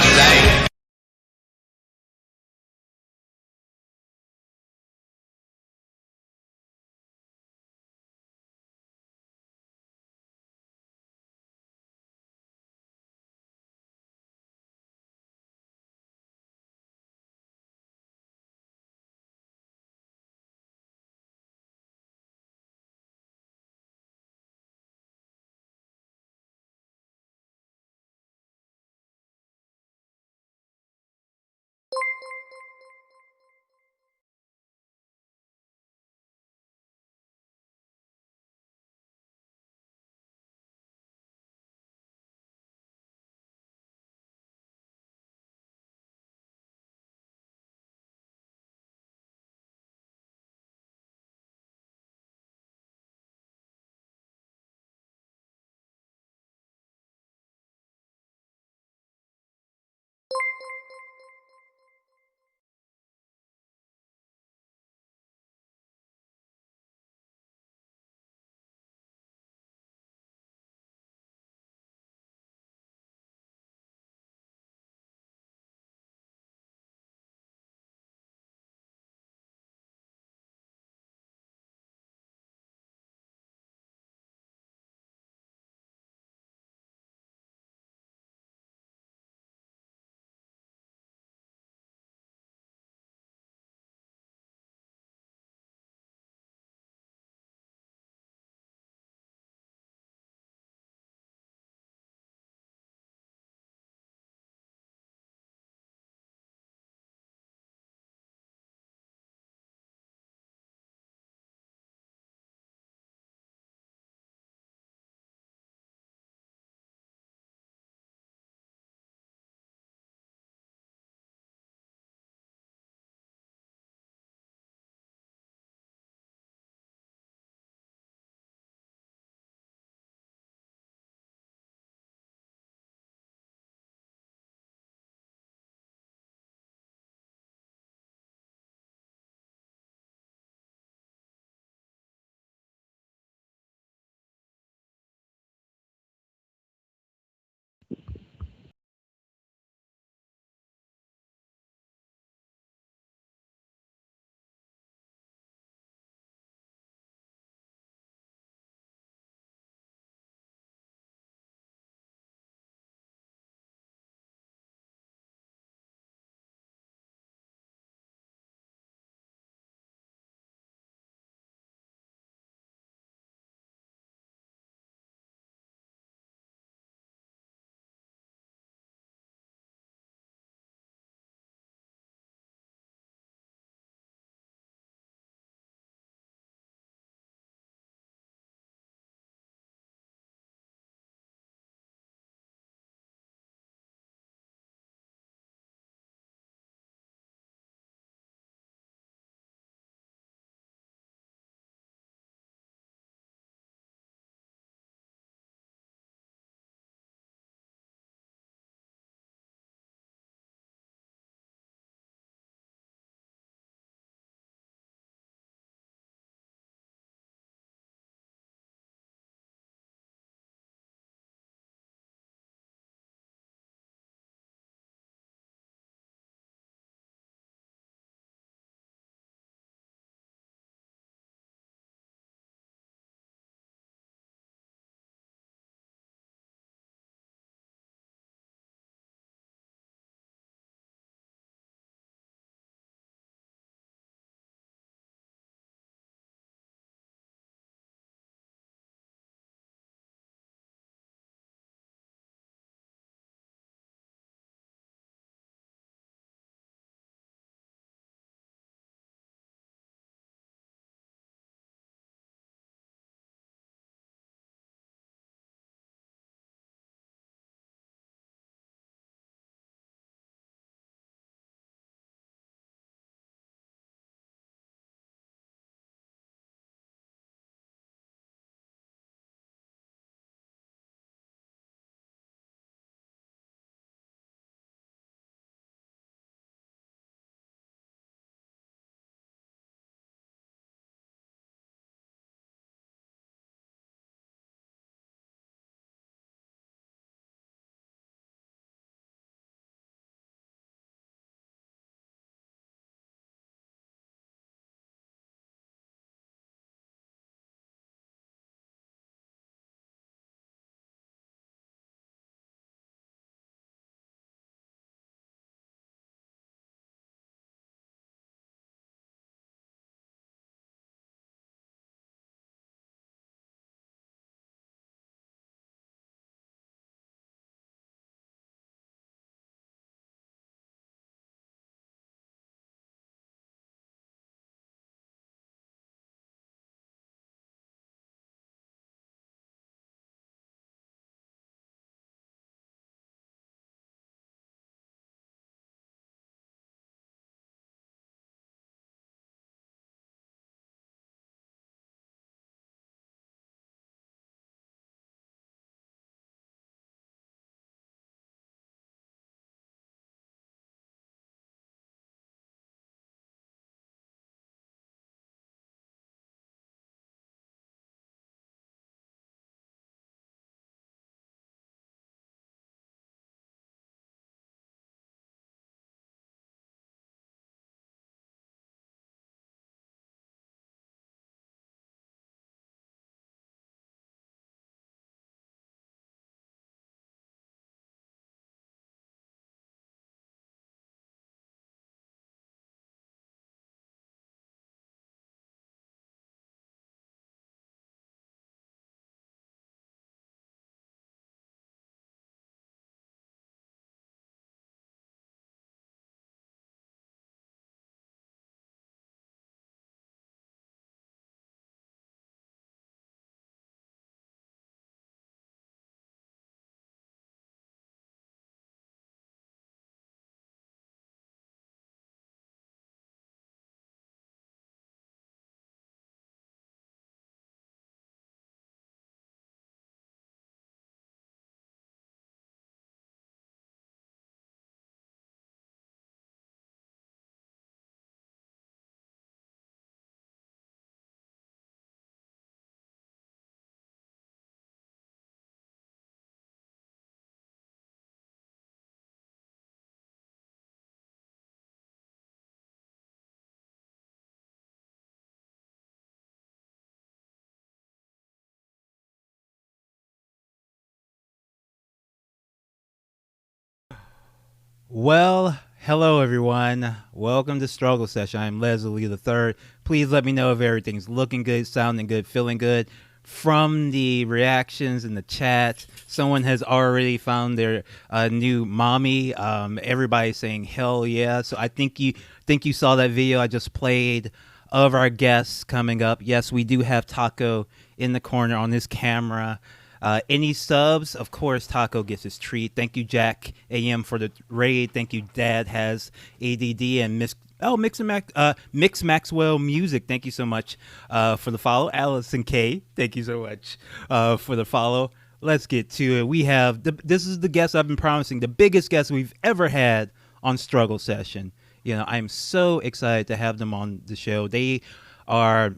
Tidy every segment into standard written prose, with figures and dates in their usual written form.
for life. Well, hello everyone. Welcome to Struggle Session. I'm Leslie the Third. Please let me know if everything's looking good, sounding good, feeling good. From the reactions in the chat, someone has already found their new mommy. Everybody's saying hell yeah. So I think you saw that video I just played of our guests coming up. Yes, we do have Taco in the corner on his camera. Any subs? Of course, Taco gets his treat. Thank you, Jack AM, for the raid. Thank you, Dad has ADD and Mix Maxwell Music. Thank you so much for the follow. Allysin Kay, thank you so much for the follow. Let's get to it. We have this is the guest I've been promising, the biggest guest we've ever had on Struggle Session. I'm so excited to have them on the show. They are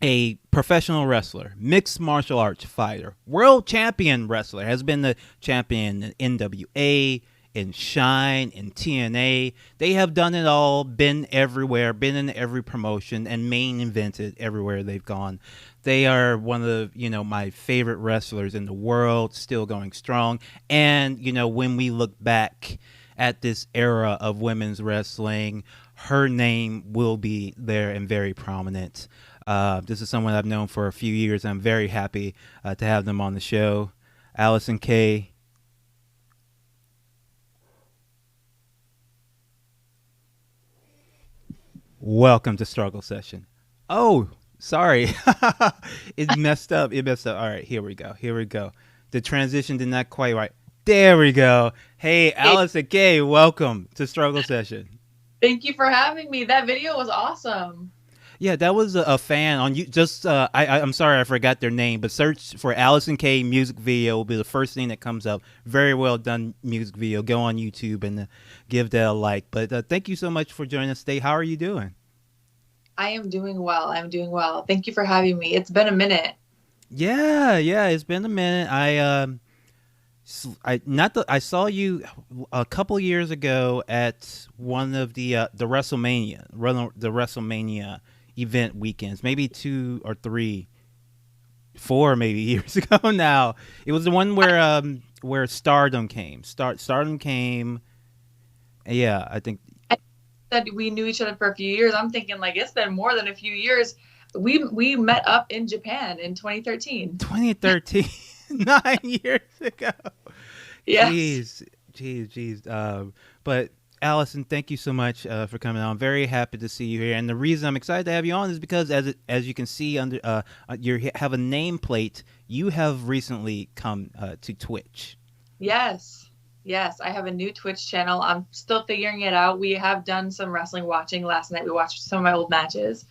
a professional wrestler, mixed martial arts fighter, world champion wrestler, has been the champion in NWA, in Shine, in TNA. They have done it all, been everywhere, been in every promotion, and main evented everywhere they've gone. They are one of my favorite wrestlers in the world, still going strong. And, when we look back at this era of women's wrestling, her name will be there and very prominent. This is someone I've known for a few years. I'm very happy to have them on the show. Allysin Kay. Welcome to Struggle Session. Oh, sorry. It messed up. All right, here we go. The transition did not quite right. There we go. Hey, Allysin Kay, welcome to Struggle Session. Thank you for having me. That video was awesome. Yeah, that was a fan on you. Just I'm sorry I forgot their name, but search for Allysin Kay music video will be the first thing that comes up. Very well done music video. Go on YouTube and give that a like. But thank you so much for joining us today. How are you doing? I am doing well. I'm doing well. Thank you for having me. It's been a minute. Yeah, it's been a minute. I saw you a couple years ago at one of the WrestleMania event weekends, maybe 4 maybe years ago now. It was the one where Stardom came. Stardom came. Yeah, I think I said we knew each other for a few years. I'm thinking like it's been more than a few years. We met up in Japan in 2013. 2013, 9 years ago. Yes. Jeez. But Allysin, thank you so much for coming on. I'm very happy to see you here. And the reason I'm excited to have you on is because, as you can see under you have a nameplate. You have recently come to Twitch. Yes. I have a new Twitch channel. I'm still figuring it out. We have done some wrestling watching. Last night we watched some of my old matches.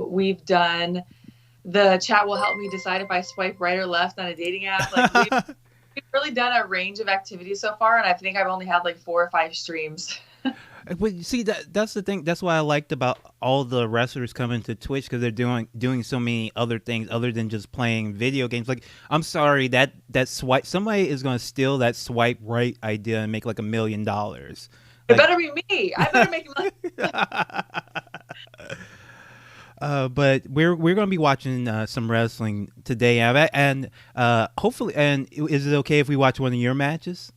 We've done the chat will help me decide if I swipe right or left on a dating app. We've really done a range of activities so far, and I think I've only had like 4 or 5 streams. But see, that's the thing. That's what I liked about all the wrestlers coming to Twitch, because they're doing so many other things other than just playing video games. Like, I'm sorry, that swipe, somebody is going to steal that swipe right idea and make like $1 million. It better be me. I better make money. But we're going to be watching some wrestling today, and hopefully. And is it okay if we watch one of your matches?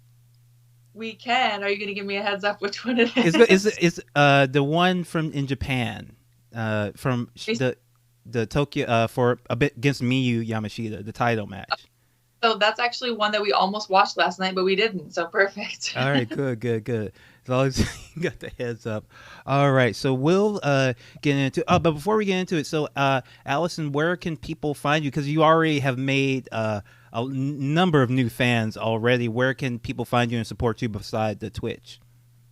We can. Are you going to give me a heads up which one it is? Is the one in Japan, from the Tokyo for a bit against Miyu Yamashita, the title match. So that's actually one that we almost watched last night, but we didn't. So perfect. All right, good. As long as you got the heads up. All right, so we'll get into. But before we get into it, so Allysin, where can people find you? Because you already have made a number of new fans already. Where can people find you and support you beside the Twitch?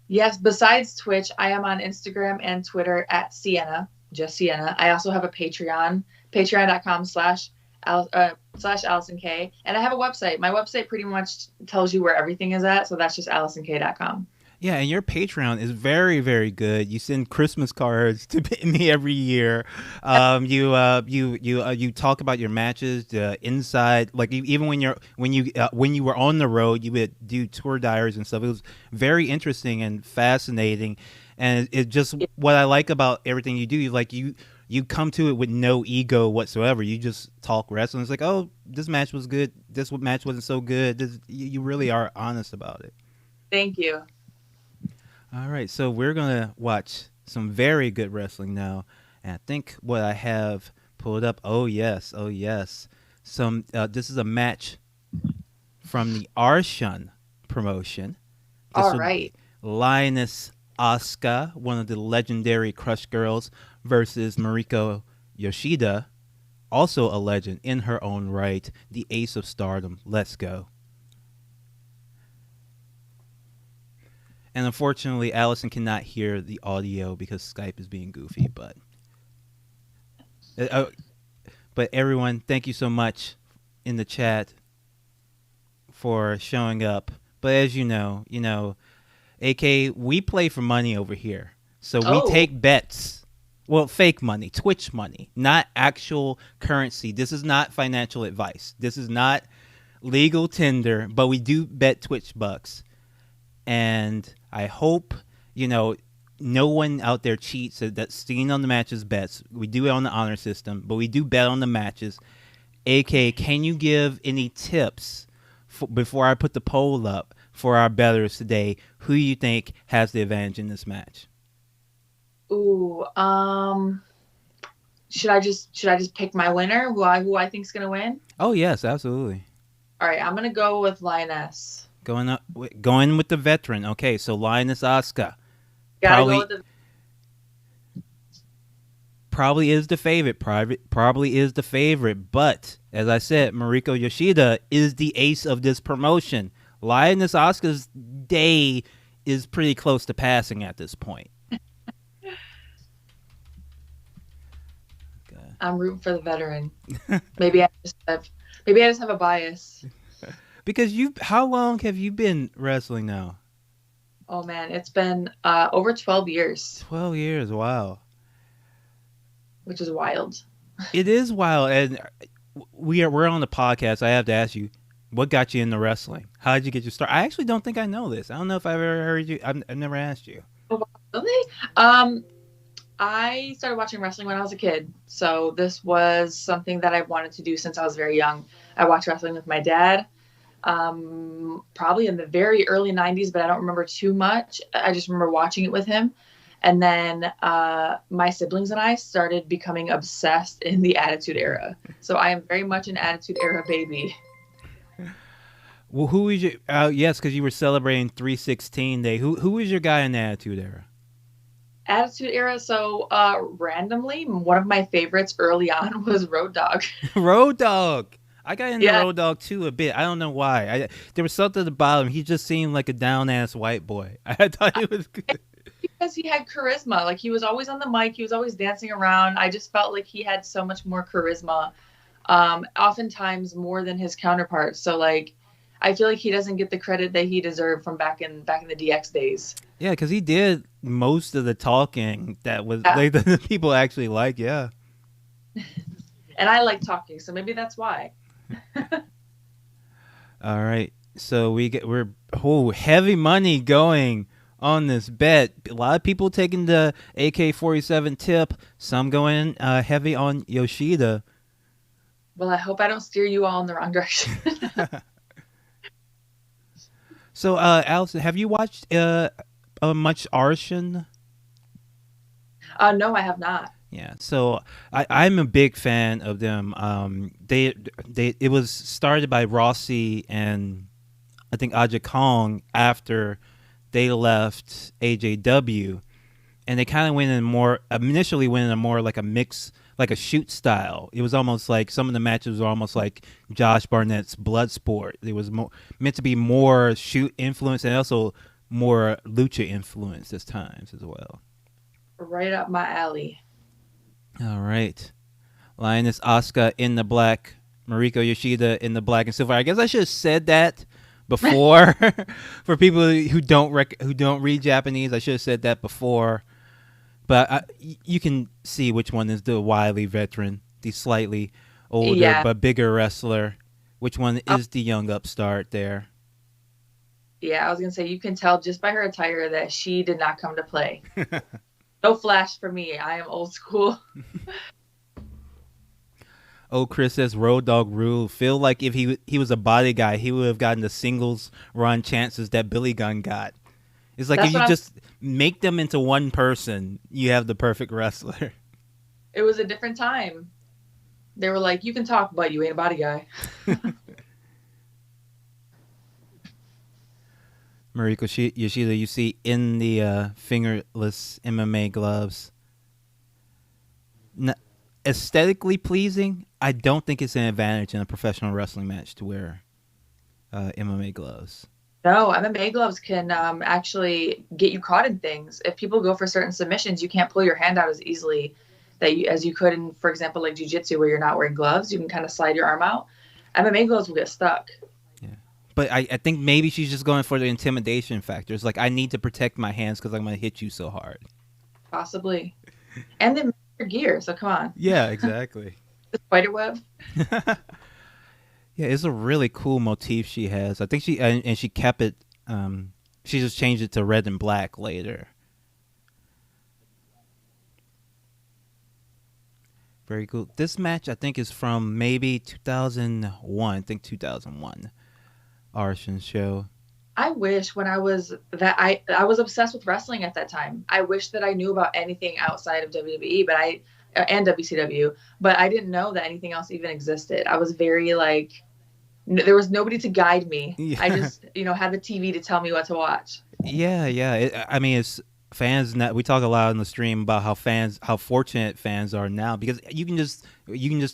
Yes, besides Twitch, I am on Instagram and Twitter at Sienna, just Sienna. I also have a Patreon, patreon.com/Allysin Kay. And I have a website. My website pretty much tells you where everything is at. So that's just AllisonKay.com. Yeah, and your Patreon is very, very good. You send Christmas cards to me every year. You talk about your matches, the inside, like even when you were on the road, you would do tour diaries and stuff. It was very interesting and fascinating, and it just what I like about everything you do. You come to it with no ego whatsoever. You just talk wrestling. It's like, oh, this match was good. This match wasn't so good. You really are honest about it. Thank you. All right, so we're gonna watch some very good wrestling now, and I think what I have pulled up. Oh yes, oh yes. Some. This is a match from the Arshun promotion. This All will right. be Lioness Asuka, one of the legendary Crush Girls, versus Mariko Yoshida, also a legend in her own right, the Ace of Stardom. Let's go. And unfortunately, Allysin cannot hear the audio because Skype is being goofy. Uh, uh, but everyone, thank you so much in the chat for showing up. But as you know, AK, we play for money over here. So we Oh, take bets. Well, fake money, Twitch money, not actual currency. This is not financial advice. This is not legal tender, but we do bet Twitch bucks. And I hope, no one out there cheats that's seen on the matches bets. We do it on the honor system, but we do bet on the matches. AK, can you give any tips before I put the poll up for our bettors today? Who you think has the advantage in this match? ooh. Should I just pick my winner? Who I think's gonna win? Oh yes, absolutely. All right, I'm gonna go with Lioness. Going with the veteran. Okay, so Lioness Asuka Gotta go with probably the. probably is the favorite. Probably is the favorite. But as I said, Mariko Yoshida is the ace of this promotion. Lioness Asuka's day is pretty close to passing at this point. Okay. I'm rooting for the veteran. Maybe I just have a bias. Because how long have you been wrestling now? Oh man, it's been over 12 years, 12 years. Wow. which is wild. It is wild, and we're on the podcast. I have to ask you, what got you into wrestling? How did you get your start? I actually don't think I know this. I don't know if I've ever heard you. I've never asked you. Oh, really? I started watching wrestling when I was a kid, so this was something that I wanted to do since I was very young. I watched wrestling with my dad, probably in the very early 90s, but I don't remember too much. I just remember watching it with him. And then my siblings and I started becoming obsessed in the Attitude Era. So I am very much an Attitude Era baby. Well, who is your? Yes, because you were celebrating 316 Day. Who was your guy in the Attitude Era? Attitude Era. So randomly, one of my favorites early on was Road Dogg. Road Dogg. I got into Yeah. Road Dogg too a bit. I don't know why. There was something about him. He just seemed like a down ass white boy. I thought he was good. Because he had charisma. Like he was always on the mic, he was always dancing around. I just felt like he had so much more charisma, oftentimes more than his counterparts. So like, I feel like he doesn't get the credit that he deserved from back in the DX days. Yeah, because he did most of the talking that was Yeah. like the people actually like. Yeah. And I like talking, so maybe that's why. All right. So we're heavy money going on this bet. A lot of people taking the AK-47 tip. Some going heavy on Yoshida. Well, I hope I don't steer you all in the wrong direction. So, Allysin, have you watched much Arshin? No, I have not. Yeah, so I'm a big fan of them. It was started by Rossi and I think Aja Kong after they left AJW, and they kind of initially went in a more like a mix, like a shoot style. It was almost like some of the matches were almost like Josh Barnett's Bloodsport. It was meant to be more shoot influence and also more lucha influence at times as well. Right up my alley. All right. Lioness Asuka in the black, Mariko Yoshida in the black and silver. I guess I should have said that before for people who don't read Japanese. I should have said that before. But you can see which one is the wily veteran, the slightly older but bigger wrestler. Which one is the young upstart there? Yeah, I was going to say, you can tell just by her attire that she did not come to play. No flash for me. I am old school. Oh, Chris says Road Dogg rule. Feel like if he was a body guy, he would have gotten the singles run chances that Billy Gunn got It's like if That's you what just make them into one person, you have the perfect wrestler. it was a different time. They were like, you can talk, but you ain't a body guy. Mariko Yoshida, you see in the fingerless MMA gloves. Aesthetically pleasing, I don't think it's an advantage in a professional wrestling match to wear MMA gloves. No, MMA gloves can actually get you caught in things. If people go for certain submissions, you can't pull your hand out as easily as you could in, for example, like jiu-jitsu, where you're not wearing gloves. You can kind of slide your arm out. MMA gloves will get stuck. Yeah. But I think maybe she's just going for the intimidation factor. It's like, I need to protect my hands because I'm going to hit you so hard. Possibly. And then your gear, so come on. Yeah, exactly. The spider web. Yeah, it's a really cool motif she has. I think she kept it. She just changed it to red and black later. Very cool. This match, I think, is from maybe 2001. I think 2001. Arshin's show. I wish when I was I was obsessed with wrestling at that time. I wish that I knew about anything outside of WWE, and WCW, but I didn't know that anything else even existed. I was very like, there was nobody to guide me. Yeah. I just, had the TV to tell me what to watch. Yeah. I mean, it's fans. We talk a lot in the stream about how fortunate fans are now, because you can just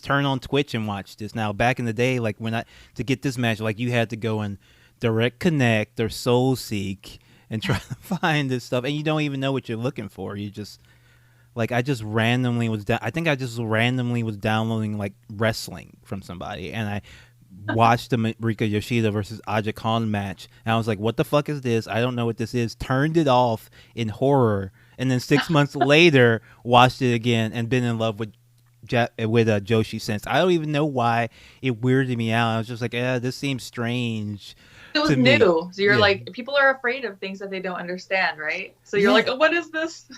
turn on Twitch and watch this now. Back in the day, like to get this match, like you had to go and Direct Connect or Soul Seek and try to find this stuff, and you don't even know what you're looking for. You just I just randomly was downloading like wrestling from somebody, and I watched the Mariko Yoshida versus Aja Kong match, and I was like, what the fuck is this? I don't know what this is. Turned it off in horror, and then 6 months later watched it again and been in love with Joshi since. I don't even know why it weirded me out. I was just like, this seems strange. It was new. So you're like, people are afraid of things that they don't understand, right? So you're like, oh, what is this?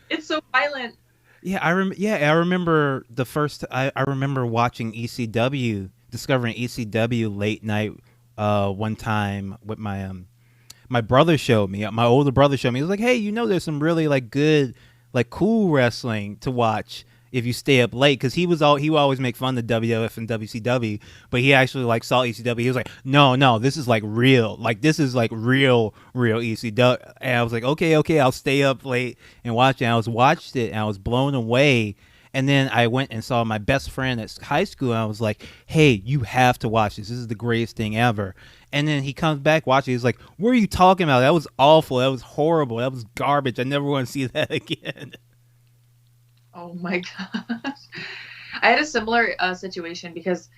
It's so violent. Yeah, I remember the first. I remember watching ECW, discovering ECW late night one time with my my brother showed me. My older brother showed me. He was like, hey, there's some really good, cool wrestling to watch if you stay up late, because he would always make fun of WWF and WCW, but he actually saw ECW. He was like, no, this is real, this is real ECW. And I was like, okay, I'll stay up late and watch it. And I watched it and I was blown away. And then I went and saw my best friend at high school, and I was like, hey, you have to watch this. This is the greatest thing ever. And then he comes back watching. He's like, what are you talking about? That was awful. That was horrible. That was garbage. I never want to see that again. Oh my gosh. I had a similar situation, because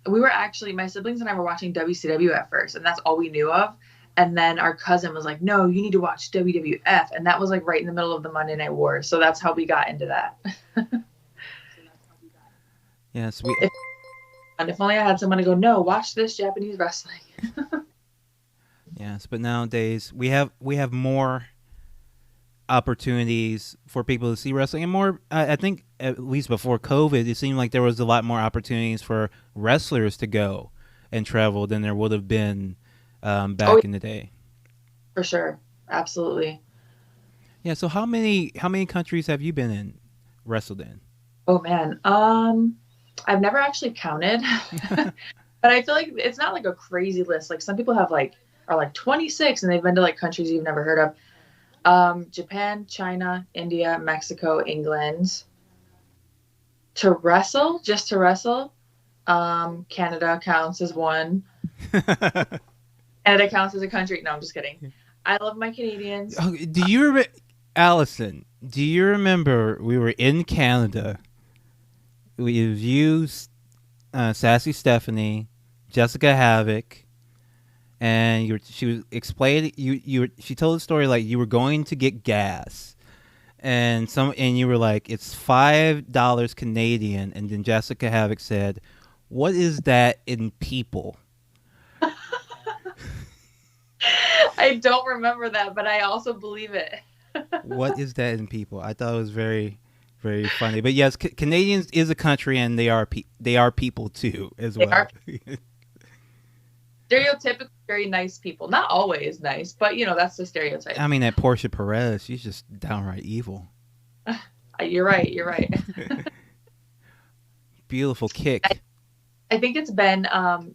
we were actually, my siblings and I were watching WCW at first, and that's all we knew of. And then our cousin was like, no, you need to watch WWF. And that was right in the middle of the Monday Night Wars. So that's how we got into that. Yes. And if only I had someone to go, no, watch this Japanese wrestling. Yes, but nowadays we have more opportunities for people to see wrestling, and more. I think at least before COVID, it seemed like there was a lot more opportunities for wrestlers to go and travel than there would have been back in the day. For sure, absolutely. Yeah. So how many countries have you been in, wrestled in? Oh man, I've never actually counted, but I feel like it's not a crazy list. Some people have are 26 and they've been to countries you've never heard of. Japan, China, India, Mexico, England. To wrestle, just to wrestle, Canada counts as one. Canada counts as a country. No, I'm just kidding. I love my Canadians. Oh, do you remember, Allysin? Do you remember we were in Canada? It was you, Sassy Stephanie, Jessica Havoc, and she was explaining. She told the story you were going to get gas, and you were like, it's $5 Canadian, and then Jessica Havoc said, "What is that in people?" I don't remember that, but I also believe it. What is that in people? I thought it was very, very funny. But yes, Canadians is a country, and they are people too as well. Stereotypically, very nice people. Not always nice, but that's the stereotype. I mean, that Portia Perez, she's just downright evil. You're right. You're right. Beautiful kick. I think it's been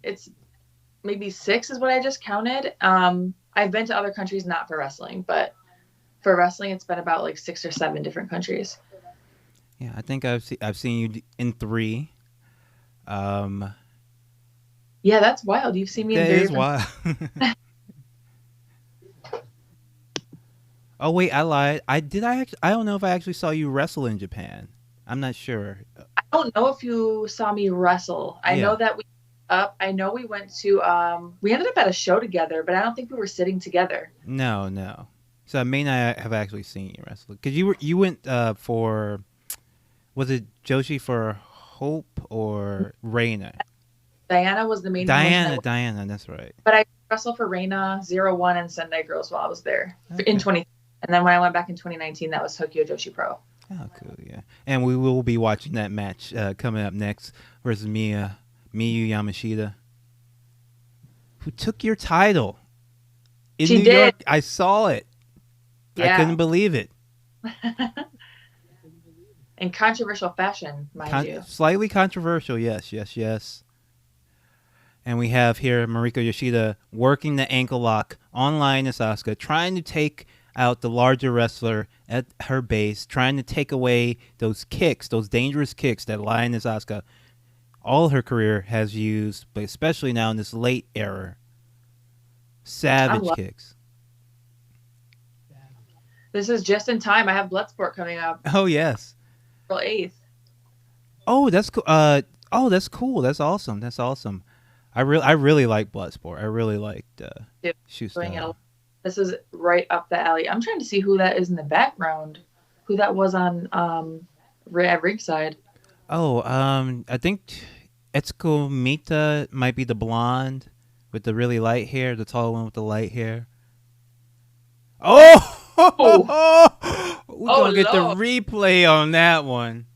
it's maybe 6 is what I just counted. I've been to other countries, not for wrestling, but for wrestling, it's been about like 6 or 7 different countries. Yeah, I think I've seen you in 3. Yeah, that's wild. You've seen me in That 3 is wild. Oh wait, I lied. I don't know if I actually saw you wrestle in Japan. I'm not sure. I don't know if you saw me wrestle. I know that I know we went to we ended up at a show together, but I don't think we were sitting together. No. So I may not have actually seen you wrestle because you went for, was it Joshi for Hope or Reina? Diana was the main Diana, that's right. But I wrestled for Reina, 01, and Sendai Girls while I was there in 20. And then when I went back in 2019, that was Tokyo Joshi Pro. Oh, cool, yeah. And we will be watching that match coming up next versus Miyu Yamashita, who took your title in New York. I saw it. Yeah. I couldn't believe it. In controversial fashion, mind you. Slightly controversial, yes. And we have here Mariko Yoshida working the ankle lock on Lioness Asuka, trying to take out the larger wrestler at her base, trying to take away those kicks, those dangerous kicks that Lioness Asuka all her career has used, but especially now in this late era. Savage kicks. This is just in time. I have Bloodsport coming up. Oh, yes. April 8th. Oh, that's cool. That's cool. That's awesome. I really like Bloodsport. I really liked Shoe Style. This is right up the alley. I'm trying to see who that is in the background. Who that was on at ringside. Oh, I think Etsuko Mita might be the blonde with the really light hair, the tall one with the light hair. Oh! We're going to get the replay on that one.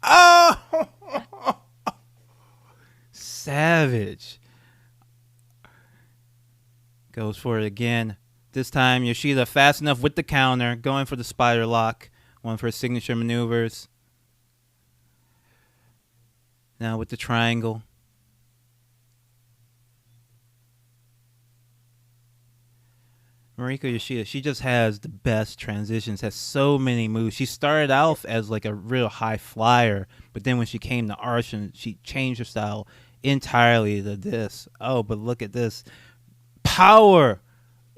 Oh! Savage. Goes for it again. This time, Yoshida fast enough with the counter, going for the spider lock, one for his signature maneuvers. Now with the triangle. Mariko Yoshida, she just has the best transitions, has so many moves. She started off as like a real high flyer, but then when she came to Arshan, she changed her style entirely to this. Oh, but look at this. Power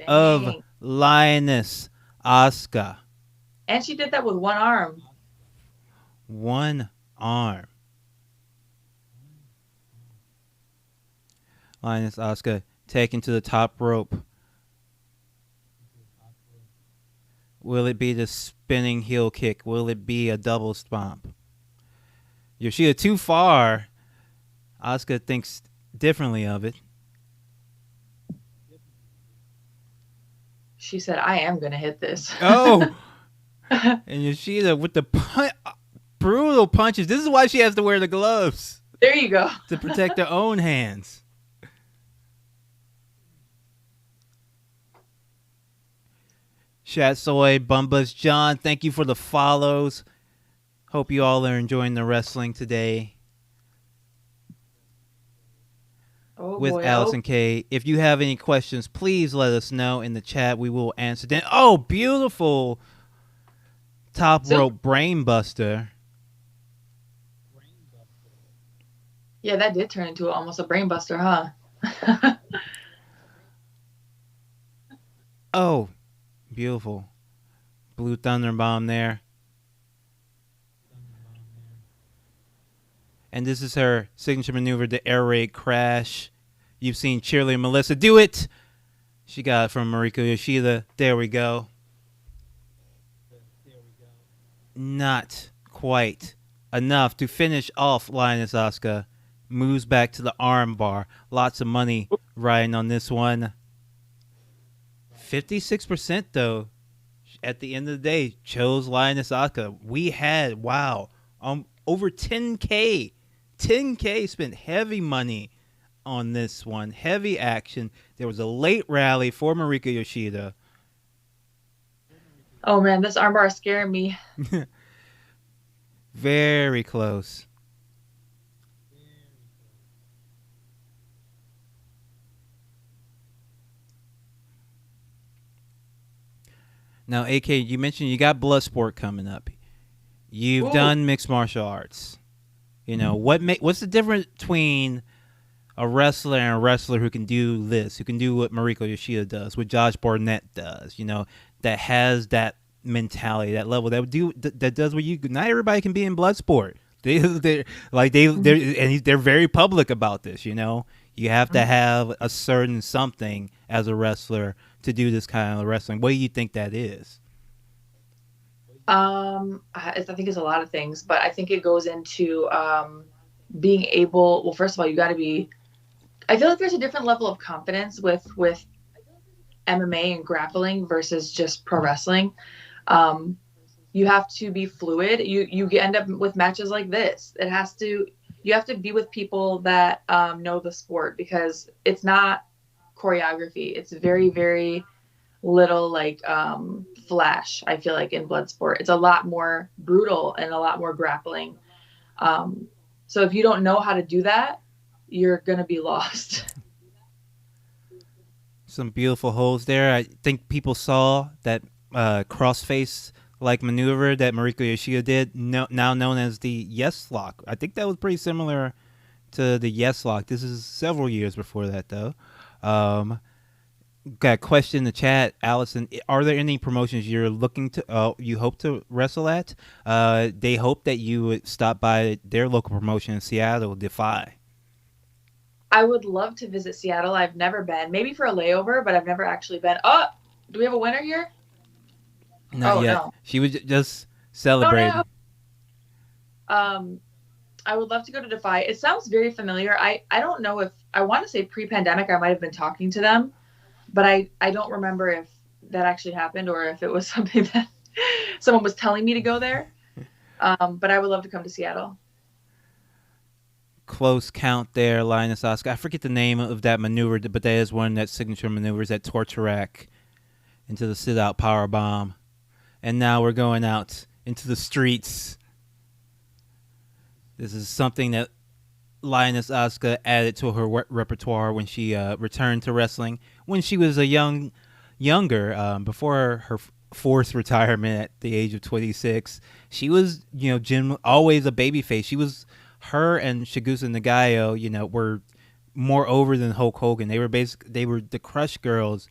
of Lioness Asuka. And she did that with one arm. One arm. Lioness Asuka taken to the top rope. Will it be the spinning heel kick? Will it be a double stomp? Yoshida too far. Asuka thinks differently of it. She said, I am going to hit this. Oh. And Yoshida with the brutal punches. This is why she has to wear the gloves. There you go. To protect her own hands. Shatsoy, Bumbas, John, thank you for the follows. Hope you all are enjoying the wrestling today. With Allysin Kay. If you have any questions, please let us know in the chat. We will answer them. Oh, beautiful top rope brain buster. Yeah, that did turn into almost a brain buster, huh? Oh, beautiful. Blue Thunder Bomb there. And this is her signature maneuver, the air raid crash. You've seen Cheerleader Melissa do it. She got it from Mariko Yoshida. There we go. Not quite enough to finish off Lioness Asuka. Moves back to the arm bar. Lots of money riding on this one. 56% though. At the end of the day, chose Lioness Asuka. We had, wow, over 10K. 10K spent heavy money on this one. Heavy action. There was a late rally for Mariko Yoshida. Oh man, this armbar is scaring me. Very close. Now, AK, you mentioned you got Bloodsport coming up. You've done mixed martial arts. You know, what's the difference between a wrestler and a wrestler who can do this, who can do what Mariko Yoshida does, what Josh Barnett does, you know, that has that mentality, that level, that does what you. Not everybody can be in Bloodsport. They're very public about this. You know, you have to have a certain something as a wrestler to do this kind of wrestling. What do you think that is? I think it's a lot of things, but I think it goes into being able. Well, first of all, you got to be. I feel like there's a different level of confidence with MMA and grappling versus just pro wrestling. You have to be fluid. You end up with matches like this. You have to be with people that know the sport, because it's not choreography. It's very, very little like flash. I feel like in Bloodsport, it's a lot more brutal and a lot more grappling. So if you don't know how to do that, you're gonna be lost. Some beautiful holds there. I think people saw that crossface like maneuver that Mariko Yoshida did, now known as the Yes Lock. I think that was pretty similar to the Yes Lock. This is several years before that, though. Got a question in the chat, Allysin. Are there any promotions you're looking to, you hope to wrestle at? They hope that you would stop by their local promotion in Seattle, Defy. I would love to visit Seattle. I've never been. Maybe for a layover, but I've never actually been. Oh, do we have a winner here? Not yet. No. She was just celebrating. Oh, no. I would love to go to Defy. It sounds very familiar. I don't know if I want to say pre-pandemic I might have been talking to them, but I don't remember if that actually happened or if it was something that someone was telling me to go there. But I would love to come to Seattle. Close count there, Linus Asuka. I forget the name of that maneuver, but that is one of that signature maneuvers, that torture rack into the sit-out power bomb. And now we're going out into the streets. This is something that Linus Asuka added to her repertoire when she returned to wrestling when she was younger, before her forced retirement at the age of 26. She was, always a babyface. She was. Her and Chigusa Nagayo, were more over than Hulk Hogan. They were the Crush Girls.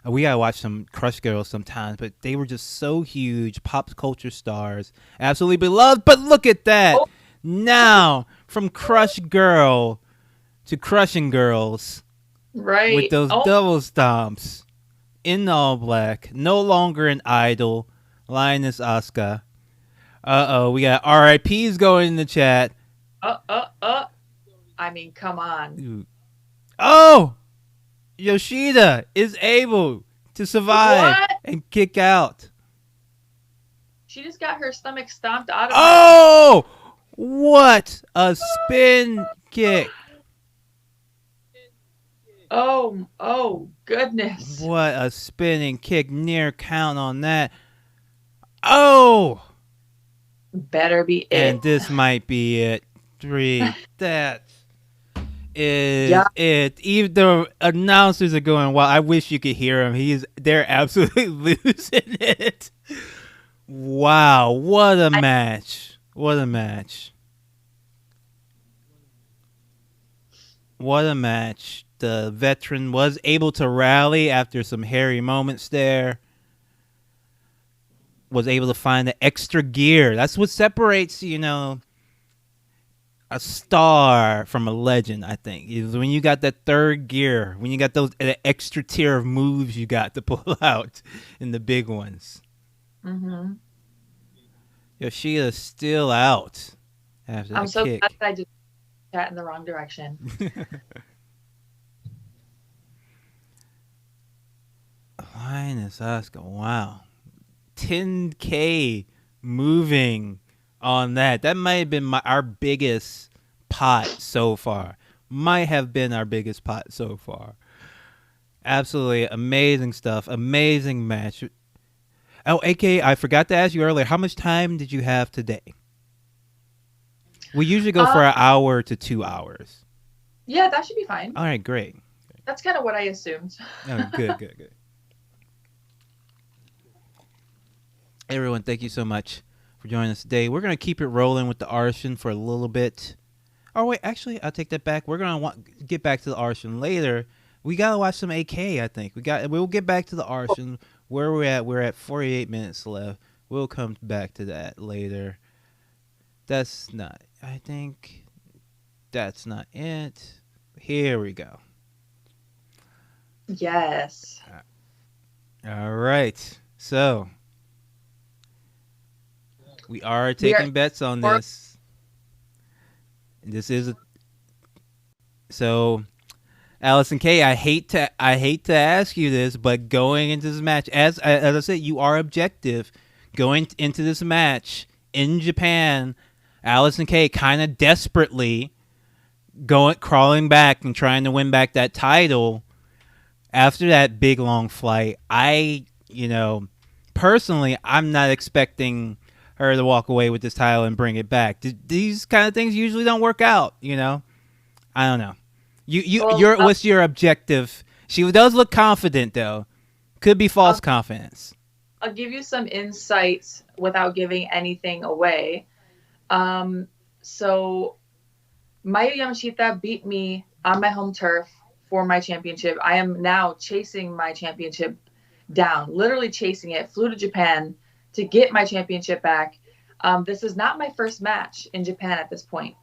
We gotta watch some Crush Girls sometimes, but they were just so huge, pop culture stars, absolutely beloved. But look at that! Oh. Now, from Crush Girl to Crushing Girls, right? With those double stomps in all black, no longer an idol. Linus Asuka. We got RIPs going in the chat. I mean, come on. Oh! Yoshida is able to survive and kick out. She just got her stomach stomped out of her. Oh! What a spin kick. Oh, goodness. What a spinning kick. Near count on that. Oh! Better be it. And this might be it. 3. That is it. Even the announcers are going, wow, I wish you could hear him. They're absolutely losing it. Wow, what a match. What a match. What a match. The veteran was able to rally after some hairy moments there. Was able to find the extra gear. That's what separates, a star from a legend, I think, is when you got that third gear, when you got that extra tier of moves you got to pull out in the big ones. Mm-hmm. Yoshida's still out after that I'm so kick. glad that I just chat in the wrong direction. Linus Asuka, wow. 10K moving on that. That might have been our biggest pot so far. might have been our biggest pot so far. Absolutely amazing stuff. Amazing match. Oh, AK, I forgot to ask you earlier. How much time did you have today? We usually go for an hour to 2 hours. Yeah, that should be fine. All right, great. That's kind of what I assumed. Oh, good. Everyone, thank you so much for joining us today. We're going to keep it rolling with the Arshin for a little bit. Oh, wait, actually, I'll take that back. We're going to get back to the Arshin later. We got to watch some AK, I think. We'll get back to the Arshin. Where we're at 48 minutes left. We'll come back to that later. That's not it. Here we go. Yes. All right. So, we are taking bets on this. This is so, Allysin Kay, I hate to ask you this, but going into this match, as I said, you are objective. Going into this match in Japan, Allysin Kay kind of desperately crawling back and trying to win back that title after that big long flight. Personally, I'm not expecting her to walk away with this title and bring it back. These kind of things usually don't work out, I don't know. What's your objective? She does look confident though. Could be false confidence. I'll give you some insights without giving anything away. So Mayu Yamashita beat me on my home turf for my championship. I am now chasing my championship down, literally chasing it. Flew to Japan to get my championship back. This is not my first match in Japan at this point.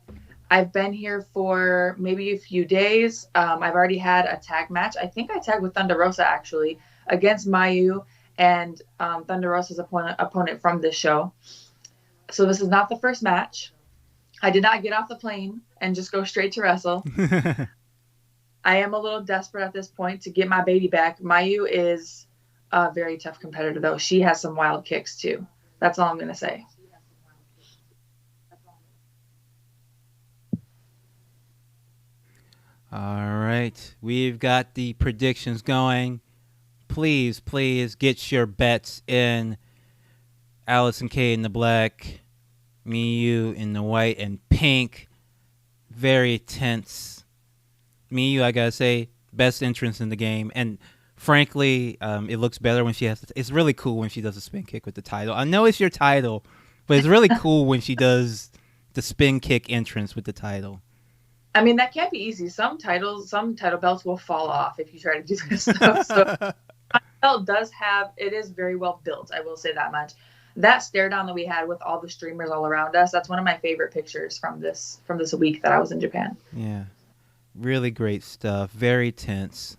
I've been here for maybe a few days. I've already had a tag match. I think I tagged with Thunder Rosa actually against Mayu and Thunder Rosa's opponent from this show. So this is not the first match. I did not get off the plane and just go straight to wrestle. I am a little desperate at this point to get my baby back. Mayu is a very tough competitor, though. She has some wild kicks, too. That's all I'm going to say. All right. We've got the predictions going. Please get your bets in. Allysin Kay in the black, Miyu in the white and pink. Very tense. Miyu, I gotta say, best entrance in the game. And frankly, it looks better when she has to. It's really cool when she does a spin kick with the title. I know it's your title, but it's really cool when she does the spin kick entrance with the title. I mean, that can't be easy. Some title belts will fall off if you try to do this stuff. So my belt it is very well built. I will say that much. That stare down that we had with all the streamers all around us, that's one of my favorite pictures from this week that I was in Japan. Yeah. Really great stuff. Very tense.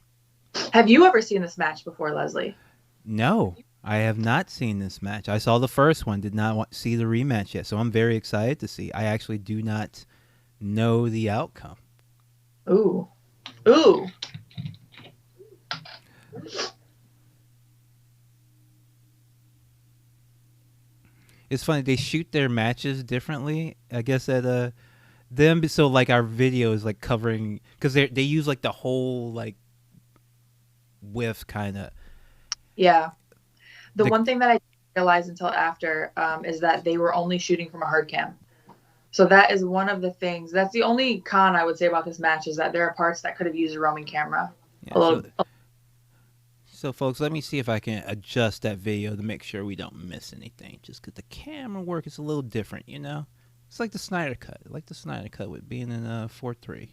Have you ever seen this match before, Leslie? No, I have not seen this match. I saw the first one, did not see the rematch yet, so I'm very excited to see. I actually do not know the outcome. Ooh. It's funny, they shoot their matches differently, I guess, at them. So like our video is like covering, because they use like the whole like whiff kind of. Yeah. The one thing that I didn't realize until after is that they were only shooting from a hard cam. So that is one of the things. That's the only con I would say about this match, is that there are parts that could have used a roaming camera. Yeah, so folks, let me see if I can adjust that video to make sure we don't miss anything. Just because the camera work is a little different, It's like the Snyder Cut. Like the Snyder Cut with being in 4:3,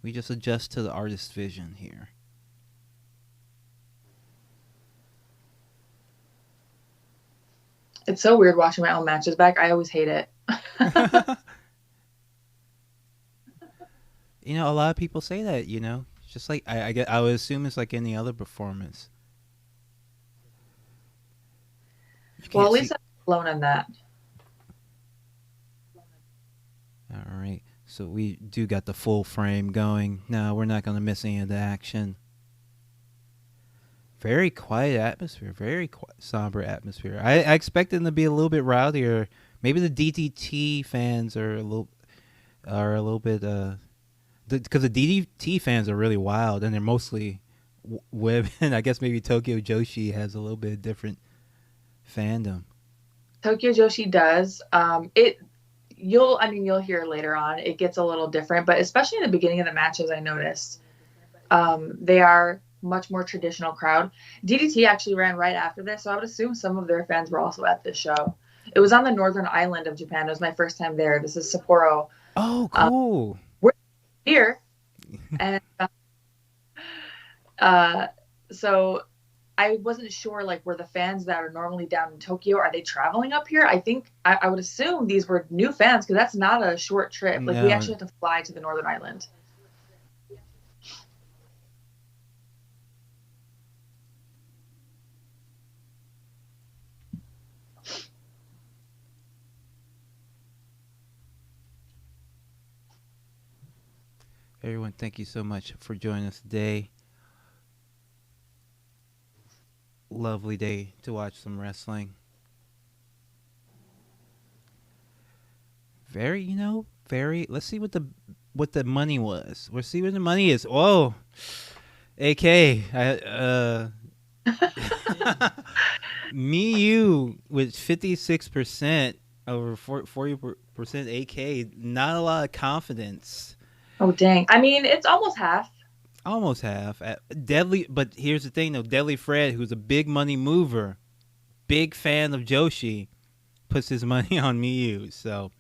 We just adjust to the artist's vision here. It's so weird watching my own matches back. I always hate it. A lot of people say that, It's just like I would assume it's like any other performance. Well, at least I'm alone in that. All right. So we do got the full frame going. No, we're not going to miss any of the action. Very quiet atmosphere. Very somber atmosphere. I expected them to be a little bit rowdier. Maybe the DDT fans are a little bit because the DDT fans are really wild, and they're mostly women. I guess maybe Tokyo Joshi has a little bit different fandom. Tokyo Joshi does. You'll hear later on. It gets a little different, but especially in the beginning of the matches, I noticed they are much more traditional crowd. DDT actually ran right after this, so I would assume some of their fans were also at this show. It was on the northern island of Japan. It was my first time there. This is Sapporo. Oh, Um, cool. we're here, and uh, so I wasn't sure, like, were the fans that are normally down in Tokyo, are they traveling up here? I would assume these were new fans because that's not a short trip. Like, we No. actually have to fly to the northern island. Everyone, thank you so much for joining us today. Lovely day to watch some wrestling. Very. Let's see what the money was. We'll see what the money is. Whoa, AK. Miyu with 56% over 40% AK. Not a lot of confidence. Oh, dang. I mean, it's almost half. Almost half. Deadly, but here's the thing though. Deadly Fred, who's a big money mover, big fan of Joshi, puts his money on Miyu. So,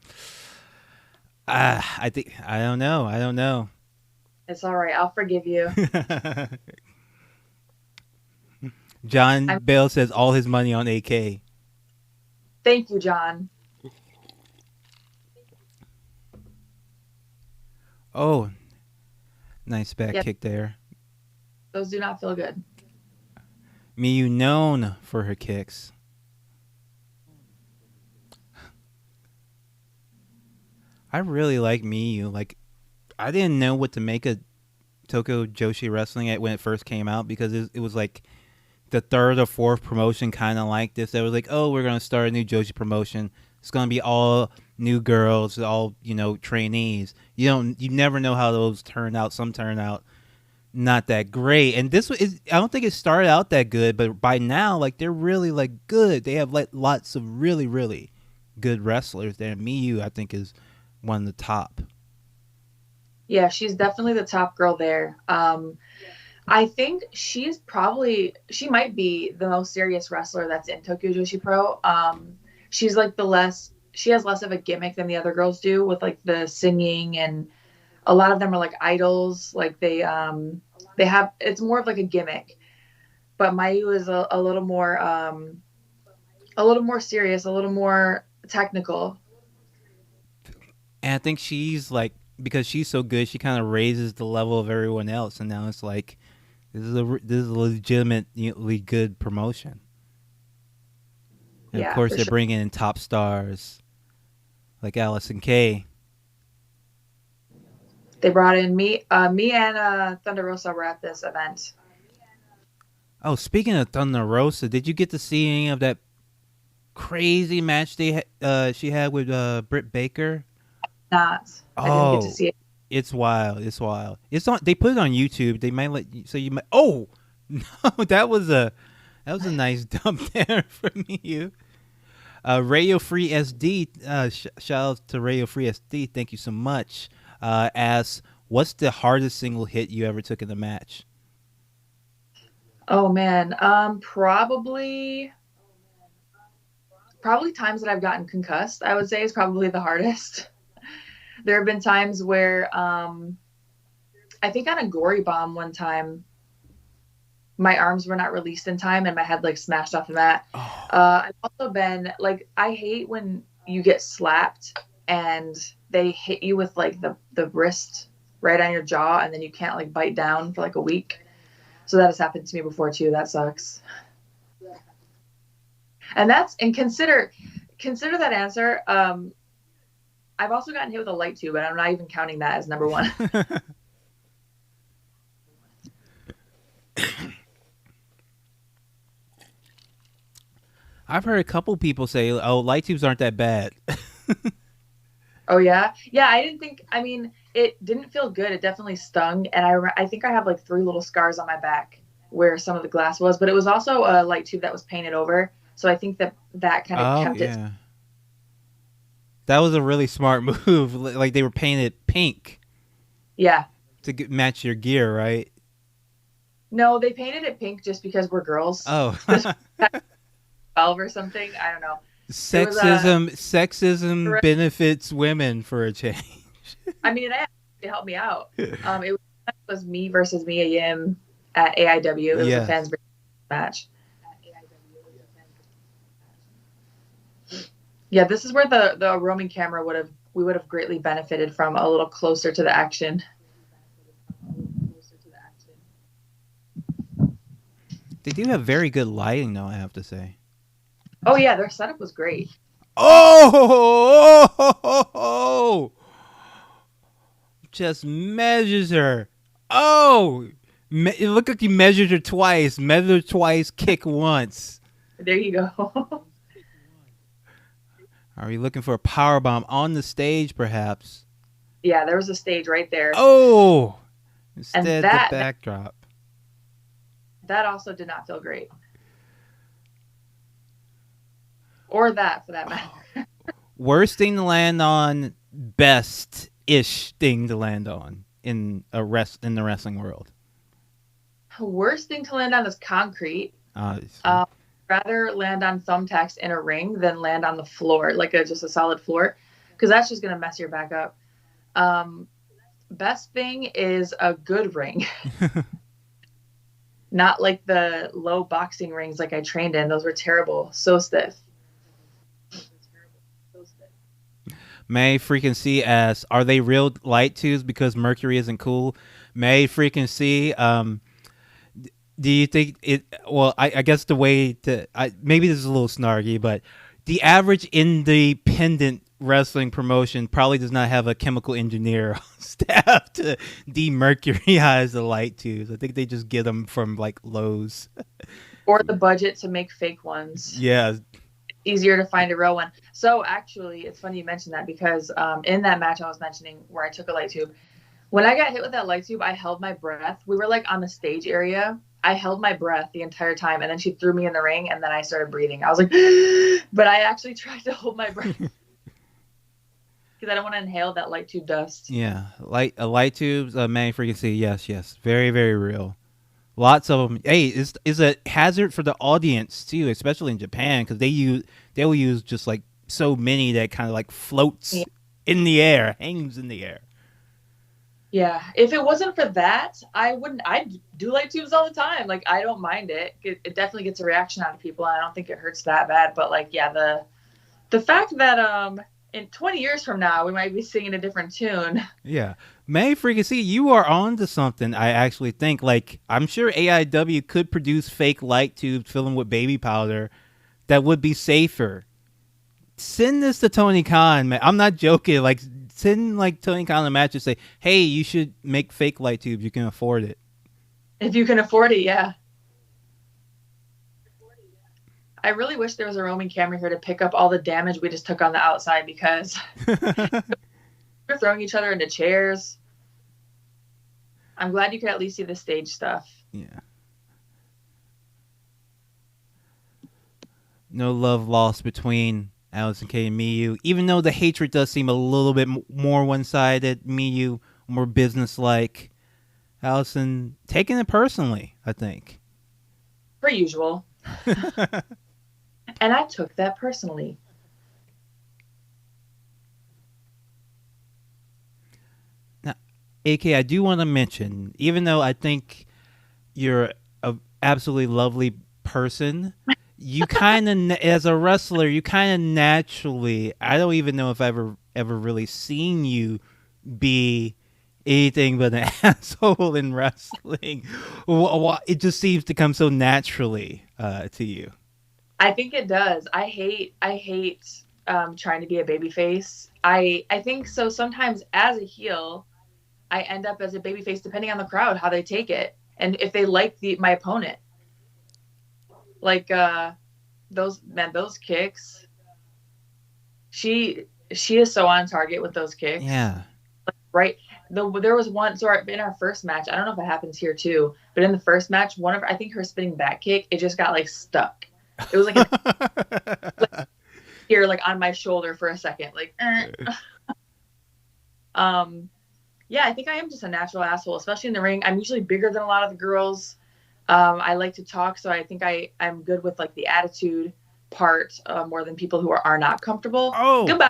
I think I don't know. I don't know. It's all right. I'll forgive you. John I'm, Bell says all his money on AK. Thank you, John. Oh, nice back Yep, kick there. those do not feel good. Miyu known for her kicks. I really like Miyu. Like, I didn't know what to make of Tokyo Joshi Wrestling when it first came out because it was like the third or fourth promotion kind of like this. That was like, oh, we're gonna start a new Joshi promotion. It's gonna be all new girls, all trainees. You never know how those turn out. Some turn out not that great, and I don't think it started out that good, but by now, like they're really like good. They have like lots of really really good wrestlers there. Miyu, I think, is one of the top. Yeah, she's definitely the top girl there. I think she might be the most serious wrestler that's in Tokyo Joshi Pro. She's like she has less of a gimmick than the other girls do with like the singing, and a lot of them are like idols. Like they have, it's more of like a gimmick. But Mayu is a little more serious, a little more technical. And I think she's like, because she's so good, she kind of raises the level of everyone else, and now it's like this is a legitimately good promotion. And of Yeah, course, for they're sure. bringing in top stars like Allysin Kay. They brought in me and Thunder Rosa were at this event. Oh, speaking of Thunder Rosa, did you get to see any of that crazy match she had with Britt Baker? Not, I didn't get to Oh, see it. it's wild. It's wild. It's on. They put it on YouTube. They might let you. So you might. Oh no, that was a nice dump there from you. Radio Free SD. Shout out to Radio Free SD. Thank you so much. Asks, what's the hardest single hit you ever took in a match? Oh man, probably times that I've gotten concussed, I would say is probably the hardest. There have been times where I think on a gory bomb one time, my arms were not released in time and my head like smashed off the mat. Oh, I've also been like, I hate when you get slapped and they hit you with like the wrist right on your jaw and then you can't like bite down for like a week. So that has happened to me before too. That sucks. And consider that answer. I've also gotten hit with a light tube, and I'm not even counting that as number one. I've heard a couple people say, "Oh, light tubes aren't that bad." Oh yeah, yeah. I didn't think. I mean, it didn't feel good. It definitely stung, and I think I have like 3 little scars on my back where some of the glass was, but it was also a light tube that was painted over, so I think that kind of Oh kept it. yeah, that was a really smart move. Like they were painted pink Yeah. to match your gear, right? No, they painted it pink just because we're girls. Oh, This 12 or something. I don't know. It was a. sexism benefits women for a change. I mean, it helped me out. It was me versus Mia Yim at AIW. It was a Yes. fans match. Yeah, this is where the roaming camera would have greatly benefited from a little closer to the action. They do have very good lighting, though, I have to say. Oh yeah, their setup was great. Oh! Just measures her. Oh! It looked like he measured her twice. Measured twice, kick once. There you go. Are we looking for a power bomb on the stage, perhaps? Yeah, there was a stage right there. Oh! Instead, and the backdrop. That also did not feel great. Or that, for that matter. Worst thing to land on, best-ish thing to land on in the wrestling world. Worst thing to land on is concrete. Rather land on thumbtacks in a ring than land on the floor, like just a solid floor, because that's just going to mess your back up. Best thing is a good ring. Not like the low boxing rings like I trained in. Those were terrible. So stiff. May freaking C asks, are they real light tubes because Mercury isn't cool? May freaking C, do you think it? Well, I guess the way to maybe this is a little snarky, but the average independent wrestling promotion probably does not have a chemical engineer on staff to demercurize the light tubes. I think they just get them from like Lowe's or the budget to make fake ones. Yeah, easier to find a real one. So actually, it's funny you mentioned that because in that match I was mentioning where I took a light tube, when I got hit with that light tube, I held my breath. We were like on the stage area. I held my breath the entire time, and then she threw me in the ring, and then I started breathing. I was like, but I actually tried to hold my breath because I don't want to inhale that light tube dust. Yeah, light tubes, man, frequency. Yes, very, very real. Lots of them. Hey, is a hazard for the audience too, especially in Japan, because they will use just like so many that kind of like floats in the air, hangs in the air. Yeah, if it wasn't for that, I wouldn't. I do light tubes all the time. Like I don't mind it. It definitely gets a reaction out of people, and I don't think it hurts that bad. But like, yeah, the fact that in 20 years from now we might be singing a different tune. Yeah, May freaking see you are on to something. I actually think like I'm sure AIW could produce fake light tubes, fill them with baby powder, that would be safer. Send this to Tony Khan, man. I'm not joking. Like, send like Tony Khan a match and say, "Hey, you should make fake light tubes. You can afford it." If you can afford it, yeah. I really wish there was a roaming camera here to pick up all the damage we just took on the outside because we're throwing each other into chairs. I'm glad you could at least see the stage stuff. Yeah. No love lost between Allysin Kay and Miyu, even though the hatred does seem a little bit more one-sided. Miyu more business-like. Allysin taking it personally, I think. Per usual. And I took that personally. Now, AK, I do want to mention, even though I think you're an absolutely lovely person, you kind of, as a wrestler, you kind of naturally, I don't even know if I've ever really seen you be anything but an asshole in wrestling. It just seems to come so naturally to you. I think it does. I hate trying to be a babyface. I think so. Sometimes as a heel, I end up as a babyface depending on the crowd, how they take it, and if they like my opponent. Like those kicks. She is so on target with those kicks. Yeah. Right. there was one. So in our first match, I don't know if it happens here too, but in the first match, one of I think her spinning back kick, it just got like stuck. It was like here, like on my shoulder for a second, like. Yeah, I think I am just a natural asshole, especially in the ring. I'm usually bigger than a lot of the girls. I like to talk, so I think I'm good with like the attitude part more than people who are not comfortable. Oh, Goodbye.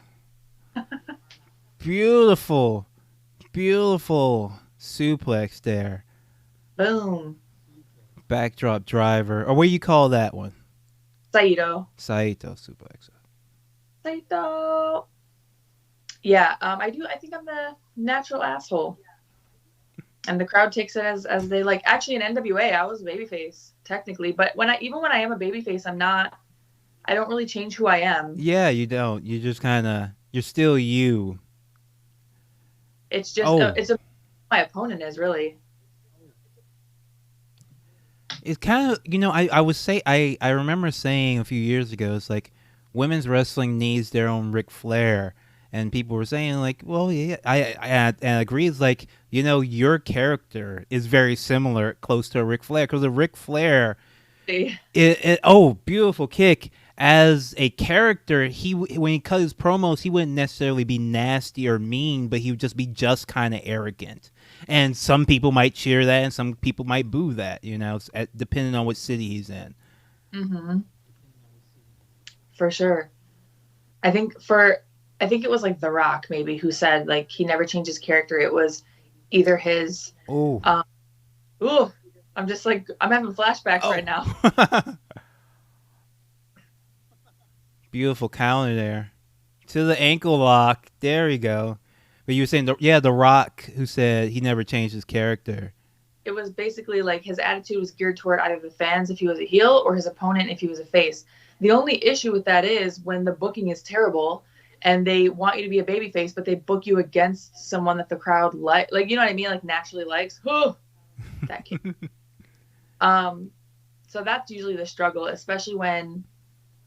beautiful, beautiful suplex there. Boom. Backdrop driver, or what do you call that one? Saito. Saito suplex. Saito. Yeah, I do. I think I'm the natural asshole, and the crowd takes it as they like. Actually, in NWA, I was a babyface technically, but even when I am a babyface, I'm not. I don't really change who I am. Yeah, you don't. You just kind of. You're still you. It's just it's my opponent is really. It's kind of, I would say, I remember saying a few years ago, it's like women's wrestling needs their own Ric Flair, and people were saying like, well, yeah, I agree. It's like, your character is very similar, close to a Ric Flair, because a Ric Flair, beautiful kick. As a character, when he cut his promos, he wouldn't necessarily be nasty or mean, but he would just kind of arrogant. And some people might cheer that, and some people might boo that. Depending on what city he's in. Mm-hmm. For sure. I think it was like The Rock maybe who said like he never changed his character. It was either his. Oh. I'm just like I'm having flashbacks right now. Beautiful counter there. To the ankle lock. There we go. But you were saying, The Rock, who said he never changed his character. It was basically like his attitude was geared toward either the fans if he was a heel or his opponent if he was a face. The only issue with that is when the booking is terrible and they want you to be a babyface, but they book you against someone that the crowd like you know what I mean, like naturally likes. Oh, that kid. So that's usually the struggle, especially when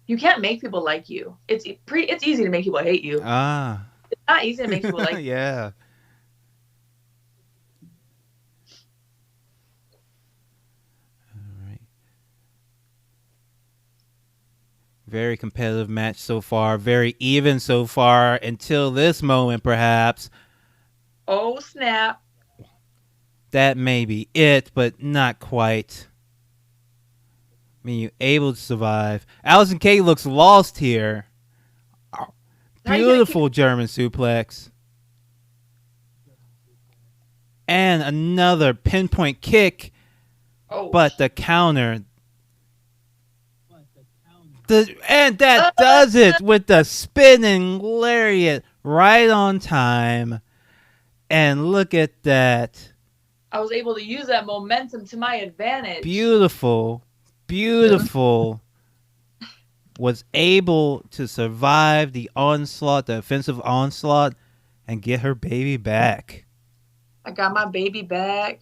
you can't make people like you. It's easy to make people hate you. It's not easy to make people like you. Yeah. All right. Very competitive match so far. Very even so far until this moment, perhaps. Oh, snap. That may be it, but not quite. I mean, you're able to survive. Allysin Kay looks lost here. Beautiful German suplex. And another pinpoint kick. Oh. But the counter. And that does it with the spinning lariat right on time. And look at that. I was able to use that momentum to my advantage. Beautiful. Was able to survive the onslaught, the offensive onslaught, and get her baby back. I got my baby back.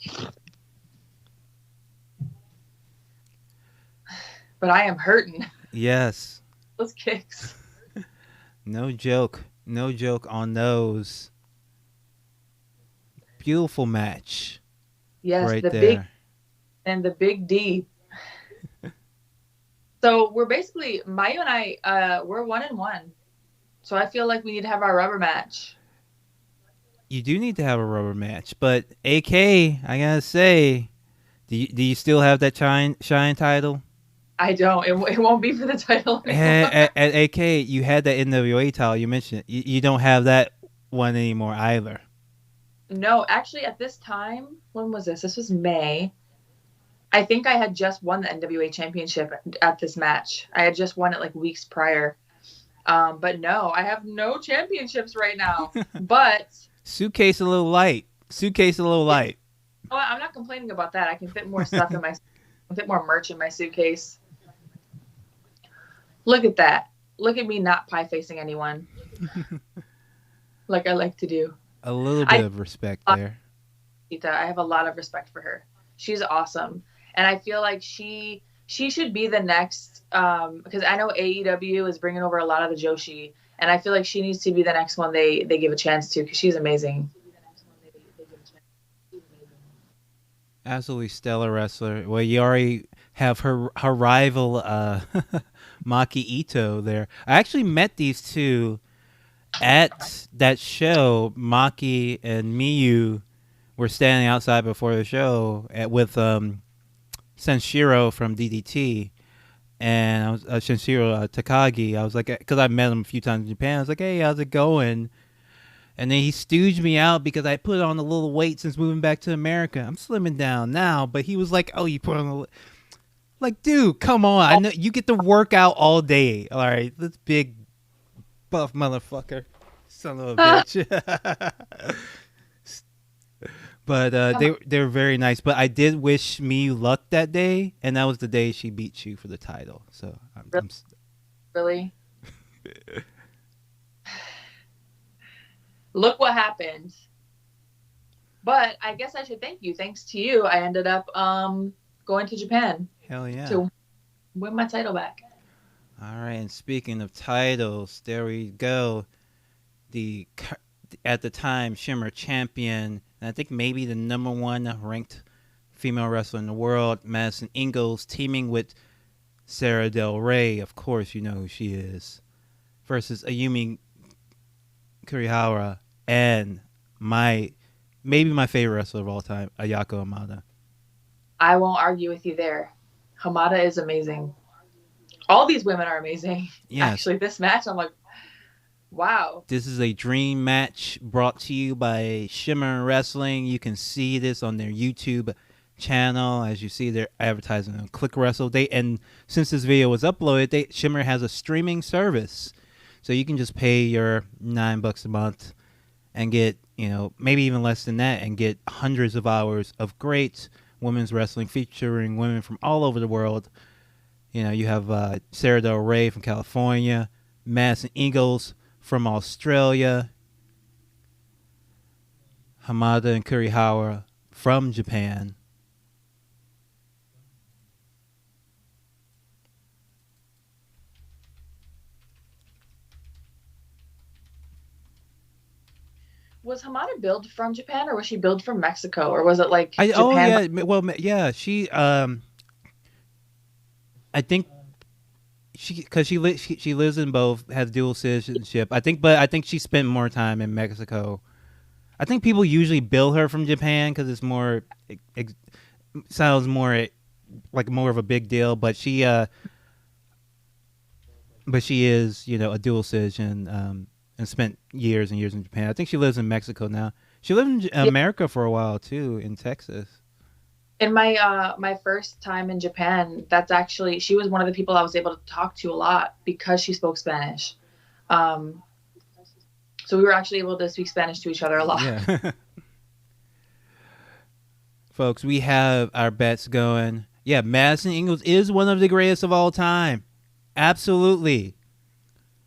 But I am hurting. Yes. Those kicks. No joke. No joke on those. Beautiful match. Yes, right the there. the big D. So we're basically Mayu and I we're 1-1. So I feel like we need to have our rubber match. You do need to have a rubber match, but AK, I gotta say, do you still have that shine title? I don't. It won't be for the title anymore. At AK, you had that NWA title. You mentioned it. You don't have that one anymore either. No, actually, at this time, when was this? This was May. I think I had just won the NWA championship at this match. I had just won it like weeks prior. But no, I have no championships right now. But suitcase a little light. Oh, I'm not complaining about that. I can fit more stuff in my, fit more merch in my suitcase. Look at that. Look at me not pie facing anyone, like I like to do. A little bit of respect there. I have a lot of respect for her. She's awesome. And I feel like she should be the next, because I know AEW is bringing over a lot of the Joshi, and I feel like she needs to be the next one they give a chance to, because she's amazing. Absolutely stellar wrestler. Well, you already have her rival Maki Ito there. I actually met these two at that show. Maki and Miyu were standing outside before the show with Senshiro from DDT, and I was Senshiro Takagi. I was like, because I met him a few times in Japan. I was like, hey, how's it going? And then he stooged me out because I put on a little weight since moving back to America. I'm slimming down now, but he was like, "Oh, you put on a like, dude, come on! I know you get to work out all day. All right, this big buff motherfucker, son of a bitch." But they were very nice. But I did wish me luck that day, and that was the day she beat you for the title. So Really? Look what happened. But I guess I should thank you. Thanks to you, I ended up going to Japan. Hell yeah. To win my title back. All right, and speaking of titles, there we go. The at the time Shimmer champion, and I think maybe the number one ranked female wrestler in the world, Madison Ingalls, teaming with Sarah Del Rey. Of course, you know who she is. Versus Ayumi Kurohawa and maybe my favorite wrestler of all time, Ayaka Hamada. I won't argue with you there. Hamada is amazing. All these women are amazing. Yes. Actually, this match, I'm like, wow. This is a dream match brought to you by Shimmer Wrestling. You can see this on their YouTube channel. As you see, they're advertising on Click Wrestle. And since this video was uploaded, Shimmer has a streaming service. So you can just pay your $9 a month and get, maybe even less than that, and get hundreds of hours of great women's wrestling featuring women from all over the world. You have Sarah Del Rey from California, Madison Ingalls from Australia, Hamada and Kurohawa from Japan. Was Hamada billed from Japan, or was she billed from Mexico, or was it like Japan? Oh yeah, well yeah, she I think because she lives in both, has dual citizenship. I think she spent more time in Mexico. I think people usually bill her from Japan because it's more sounds more like more of a big deal. But she is a dual citizen and spent years and years in Japan. I think she lives in Mexico now. She lived in America for a while too, in Texas. In my first time in Japan, she was one of the people I was able to talk to a lot because she spoke Spanish. So we were actually able to speak Spanish to each other a lot. Yeah. Folks, we have our bets going. Yeah, Madison Ingalls is one of the greatest of all time. Absolutely.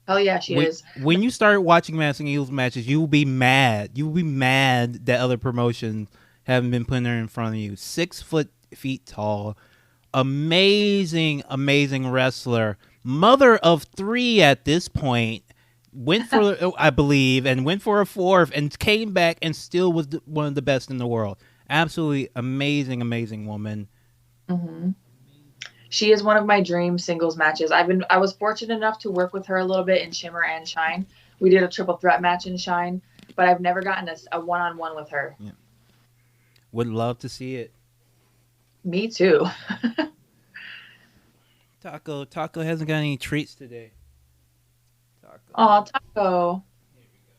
Hell yeah, she is. When you start watching Madison Ingalls matches, you will be mad. You will be mad that other promotions haven't been putting her in front of you. 6 feet tall. Amazing, amazing wrestler. Mother of 3 at this point. Went for, I believe, and went for a 4th and came back and still was one of the best in the world. Absolutely amazing, amazing woman. Mm-hmm. She is one of my dream singles matches. I was fortunate enough to work with her a little bit in Shimmer and Shine. We did a triple threat match in Shine, but I've never gotten a one-on-one with her. Yeah. Would love to see it. Me too. Taco hasn't got any treats today. Oh, Taco. Here we go,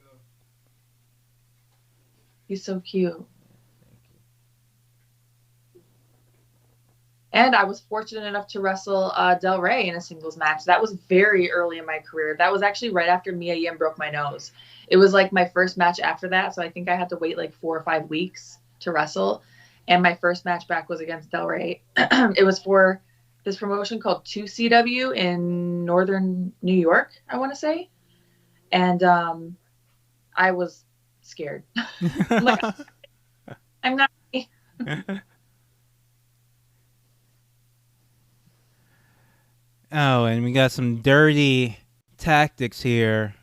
Taco. He's so cute. And I was fortunate enough to wrestle Del Rey in a singles match. That was very early in my career. That was actually right after Mia Yim broke my nose. It was like my first match after that, so I think I had to wait like 4 or 5 weeks to wrestle. And my first match back was against Del Rey. It was for this promotion called 2CW in northern New York, I want to say. And I was scared. I'm not. Oh, and we got some dirty tactics here.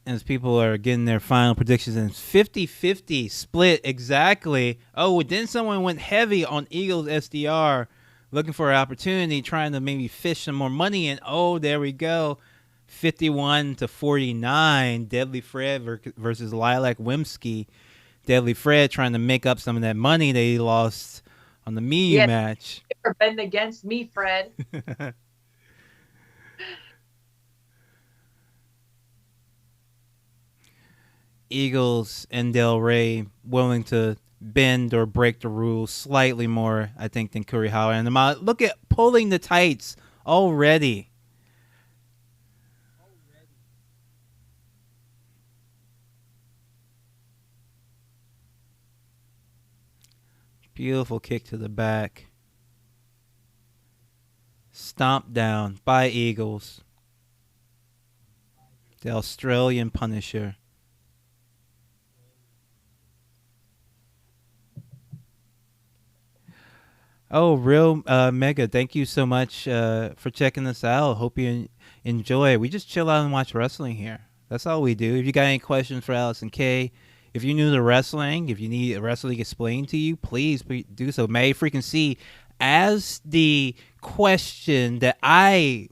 as people are getting their final predictions, and 50-50 split exactly. Oh, then someone went heavy on Eagles SDR, looking for an opportunity, trying to maybe fish some more money in. Oh, there we go. 51-49, Deadly Fred versus Lilac Wimsky. Deadly Fred trying to make up some of that money that he lost on the Miyu match. You're betting against me, Fred. Eagles and Del Rey willing to bend or break the rules slightly more, I think, than Kurohawa and Amada. Look at pulling the tights already. Beautiful kick to the back. Stomp down by Eagles. The Australian Punisher. Oh, real Mega, thank you so much for checking us out. Hope you enjoy. We just chill out and watch wrestling here. That's all we do. If you got any questions for Allysin Kay, if you're new to wrestling, if you need wrestling explained to you, please do so. May freaking see as the question that I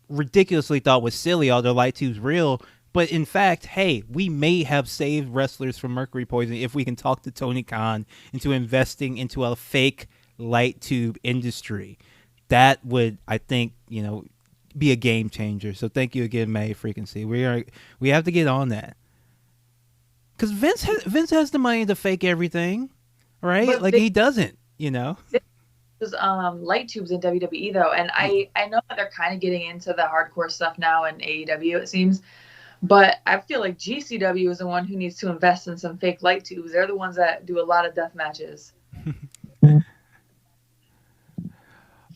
ridiculously thought was silly, although light tube's real. But in fact, hey, we may have saved wrestlers from mercury poisoning if we can talk to Tony Khan into investing into a fake light tube industry. That would, I think, be a game changer. So thank you again, May Frequency. We have to get on that because Vince has the money to fake everything, right? But like he doesn't, There's light tubes in WWE though, and I know that they're kind of getting into the hardcore stuff now in AEW, it seems. But I feel like GCW is the one who needs to invest in some fake light tubes. They're the ones that do a lot of death matches.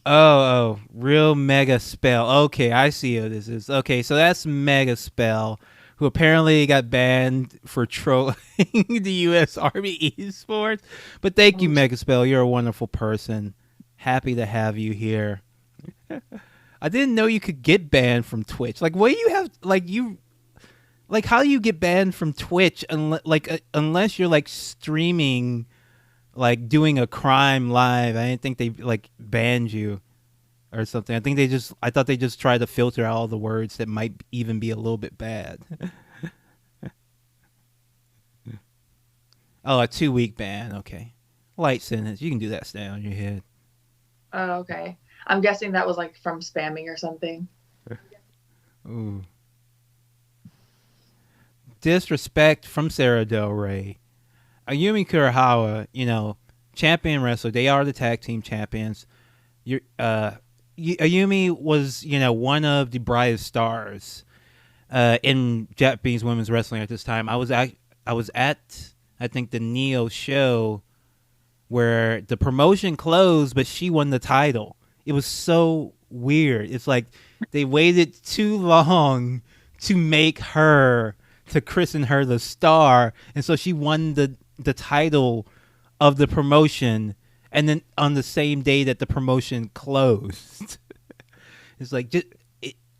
Oh, real Mega Spell. Okay, I see who this is. Okay, so that's Mega Spell, who apparently got banned for trolling the U.S. Army esports. But thank you, Mega Spell. You're a wonderful person. Happy to have you here. I didn't know you could get banned from Twitch. Like, what do you have? Like, how do you get banned from Twitch? Unless you're like streaming, like doing a crime live. I didn't think they like banned you or something. I thought they just tried to filter out all the words that might even be a little bit bad. Oh, a 2-week ban. Okay, light sentence. You can do that. Stay on your head. Oh, okay. I'm guessing that was like from spamming or something. Ooh. Disrespect from Sarah Del Rey. Ayumi Kurohawa, champion wrestler. They are the tag team champions. Ayumi was, one of the brightest stars in Japanese women's wrestling at this time. I was at, I think, the Neo show where the promotion closed, but she won the title. It was so weird. It's like they waited too long to christen her the star, and so she won the title of the promotion, and then on the same day that the promotion closed. It's like,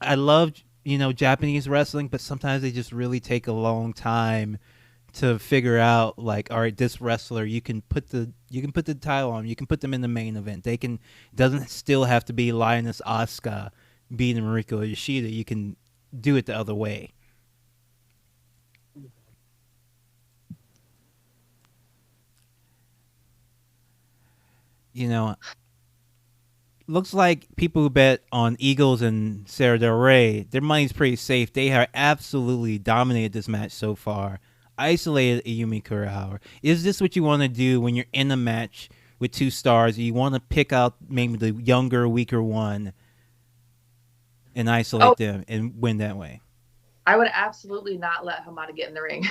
I love Japanese wrestling, but sometimes they just really take a long time to figure out, like, all right, this wrestler, you can put the title on, you can put them in the main event. Doesn't still have to be Lioness Asuka beating Mariko Yoshida. You can do it the other way. Looks like people who bet on Eagles and Sarah Del Rey, their money's pretty safe. They have absolutely dominated this match so far. Isolated Ayumi Kurohawa. Is this what you want to do when you're in a match with two stars? You want to pick out maybe the younger, weaker one and isolate them and win that way? I would absolutely not let Hamada get in the ring.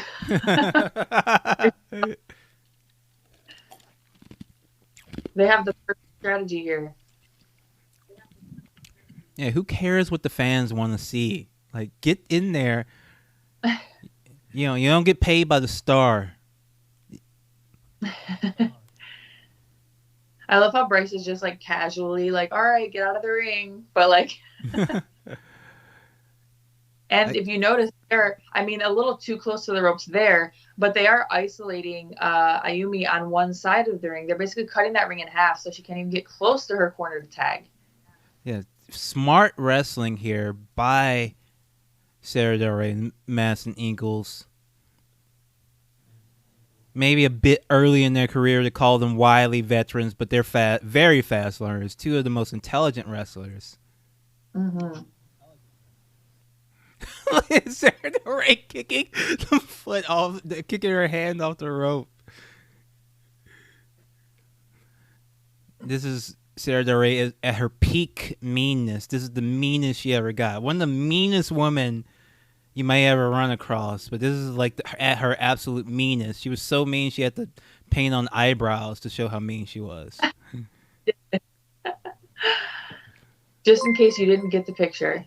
They have the perfect strategy here. Yeah, who cares what the fans want to see? Like, get in there. You don't get paid by the star. I love how Bryce is just like casually like, all right, get out of the ring. But like, And if you notice, they're, I mean, a little too close to the ropes there, but they are isolating Ayumi on one side of the ring. They're basically cutting that ring in half so she can't even get close to her corner to tag. Yeah, smart wrestling here by Sarah Del Rey and Madison Eagles. Maybe a bit early in their career to call them wily veterans, but they're very fast learners. Two of the most intelligent wrestlers. Mm-hmm. Sarah Del Rey kicking the foot off, kicking her hand off the rope. This is Sarah Del Rey at her peak meanness. This is the meanest she ever got. One of the meanest women you may ever run across, but this is like at her absolute meanest. She was so mean she had to paint on eyebrows to show how mean she was. Just in case you didn't get the picture.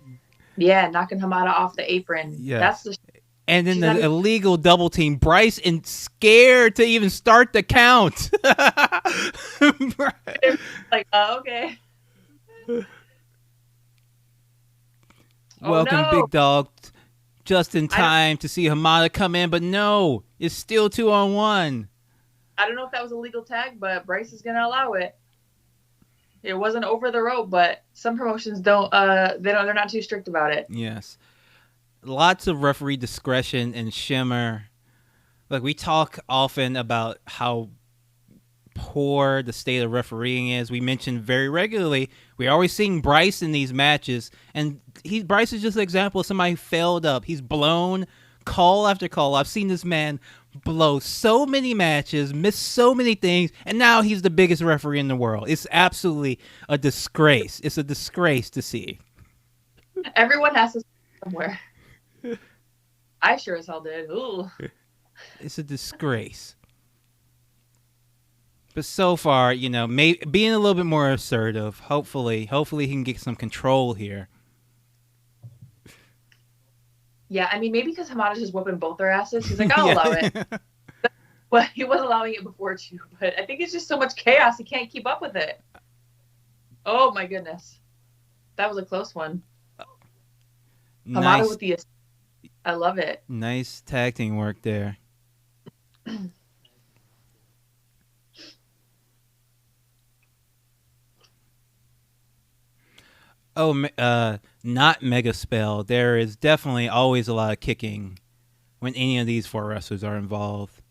Yeah, knocking Hamada off the apron. Yes. That's the. And then the illegal double team. Bryce and scared to even start the count. Like, okay. Welcome, no. big dog. Just in time to see Hamada come in, but no, it's still 2-on-1. I don't know if that was a legal tag, but Bryce is going to allow it. It wasn't over the rope, but some promotions don't. They're not too strict about it. Yes, lots of referee discretion and shimmer. Like, we talk often about how poor the state of refereeing is. We mention very regularly, we're always seeing Bryce in these matches, and Bryce is just an example of somebody who failed up. He's blown call after call. I've seen this man blow so many matches, miss so many things, and now he's the biggest referee in the world. It's absolutely a disgrace. It's a disgrace to see. Everyone has to somewhere. I sure as hell did. Ooh. It's a disgrace. But so far, being a little bit more assertive. Hopefully he can get some control here. Yeah, I mean, maybe because Hamada's just whooping both their asses. He's like, I'll allow it. But he was allowing it before, too. But I think it's just so much chaos, he can't keep up with it. Oh, my goodness. That was a close one. Hamada with the... I love it. Nice tag team work there. Not Mega Spell. There is definitely always a lot of kicking when any of these four wrestlers are involved.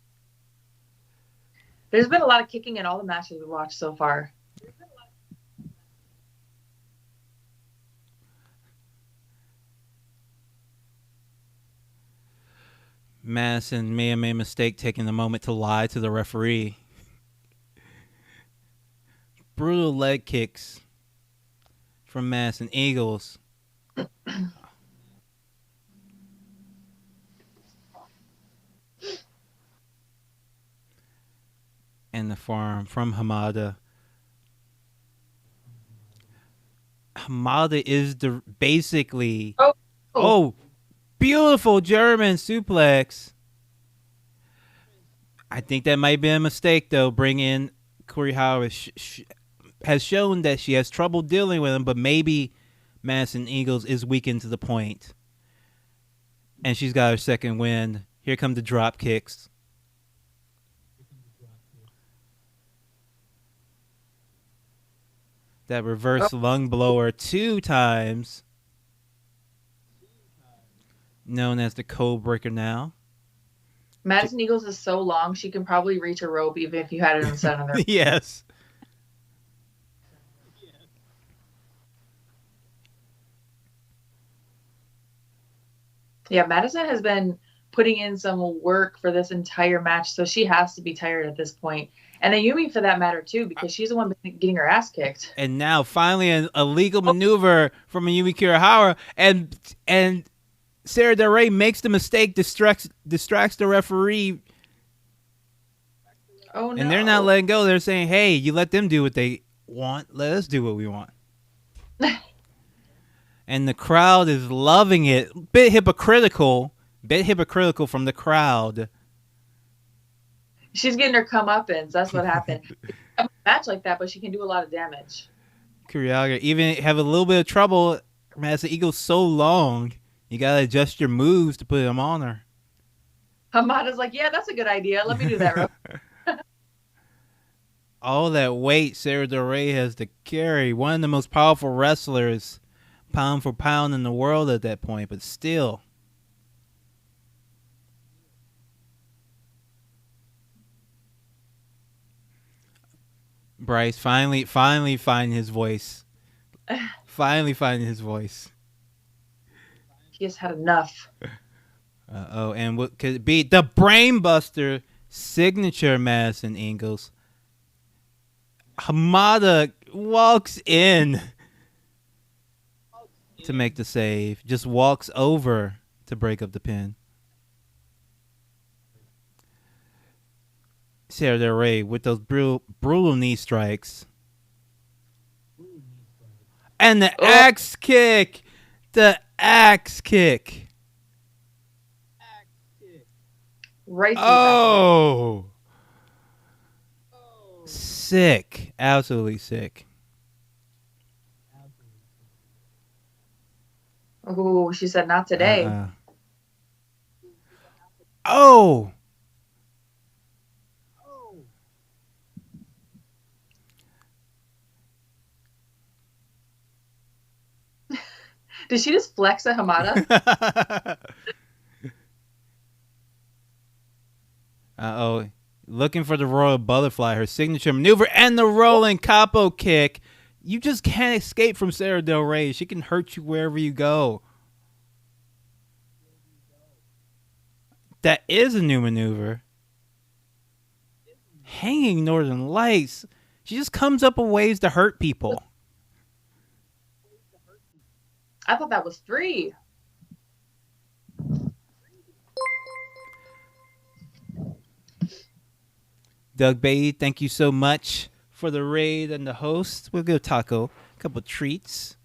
There's been a lot of kicking in all the matches we've watched so far. Madison may have made a mistake taking the moment to lie to the referee. Brutal leg kicks from Madison Eagles. And the forearm from Hamada. Hamada is basically... Oh, beautiful German suplex. I think that might be a mistake, though. Bring in Kurohawa has shown that she has trouble dealing with him, but maybe Madison Eagles is weakened to the point. And she's got her second win. Here come the drop kicks. That reverse lung blower 2 times. Known as the code breaker now. Madison Eagles is so long, she can probably reach a rope even if you had it on the side of her. Yes. Yeah, Madison has been putting in some work for this entire match, so she has to be tired at this point. And Ayumi, for that matter, too, because she's the one getting her ass kicked. And now, finally, a legal maneuver from Ayumi Kurohawa, and Sarah Del Rey makes the mistake, distracts the referee. Oh, no. And they're not letting go. They're saying, hey, you let them do what they want. Let us do what we want. And the crowd is loving it. Bit hypocritical from the crowd. She's getting her comeuppance. That's what happened. A match like that, but she can do a lot of damage. Kurohawa even have a little bit of trouble. Madison Eagles so long. You gotta adjust your moves to put them on her. Hamada's like, yeah, that's a good idea. Let me do that real All that weight Sarah Del Rey has to carry. One of the most powerful wrestlers, pound for pound, in the world at that point, but still. Bryce finally finding his voice. Finally finding his voice. He has had enough. And what could it be? The Brainbuster signature Madison Ingles. Hamada walks in to make the save. Just walks over to break up the pin. Sarah Del Rey with those brutal knee strikes. And the axe kick. The axe kick. Right. Oh. Sick. Absolutely sick. Oh, she said not today. Oh. Did she just flex at Hamada? Uh-oh. Looking for the Royal Butterfly, her signature maneuver, and the rolling capo kick. You just can't escape from Sarah Del Rey. She can hurt you wherever you go. That is a new maneuver. Hanging Northern Lights. She just comes up with ways to hurt people. I thought that was 3. Doug Beatty, thank you so much for the raid and the host. We'll give Taco a couple treats.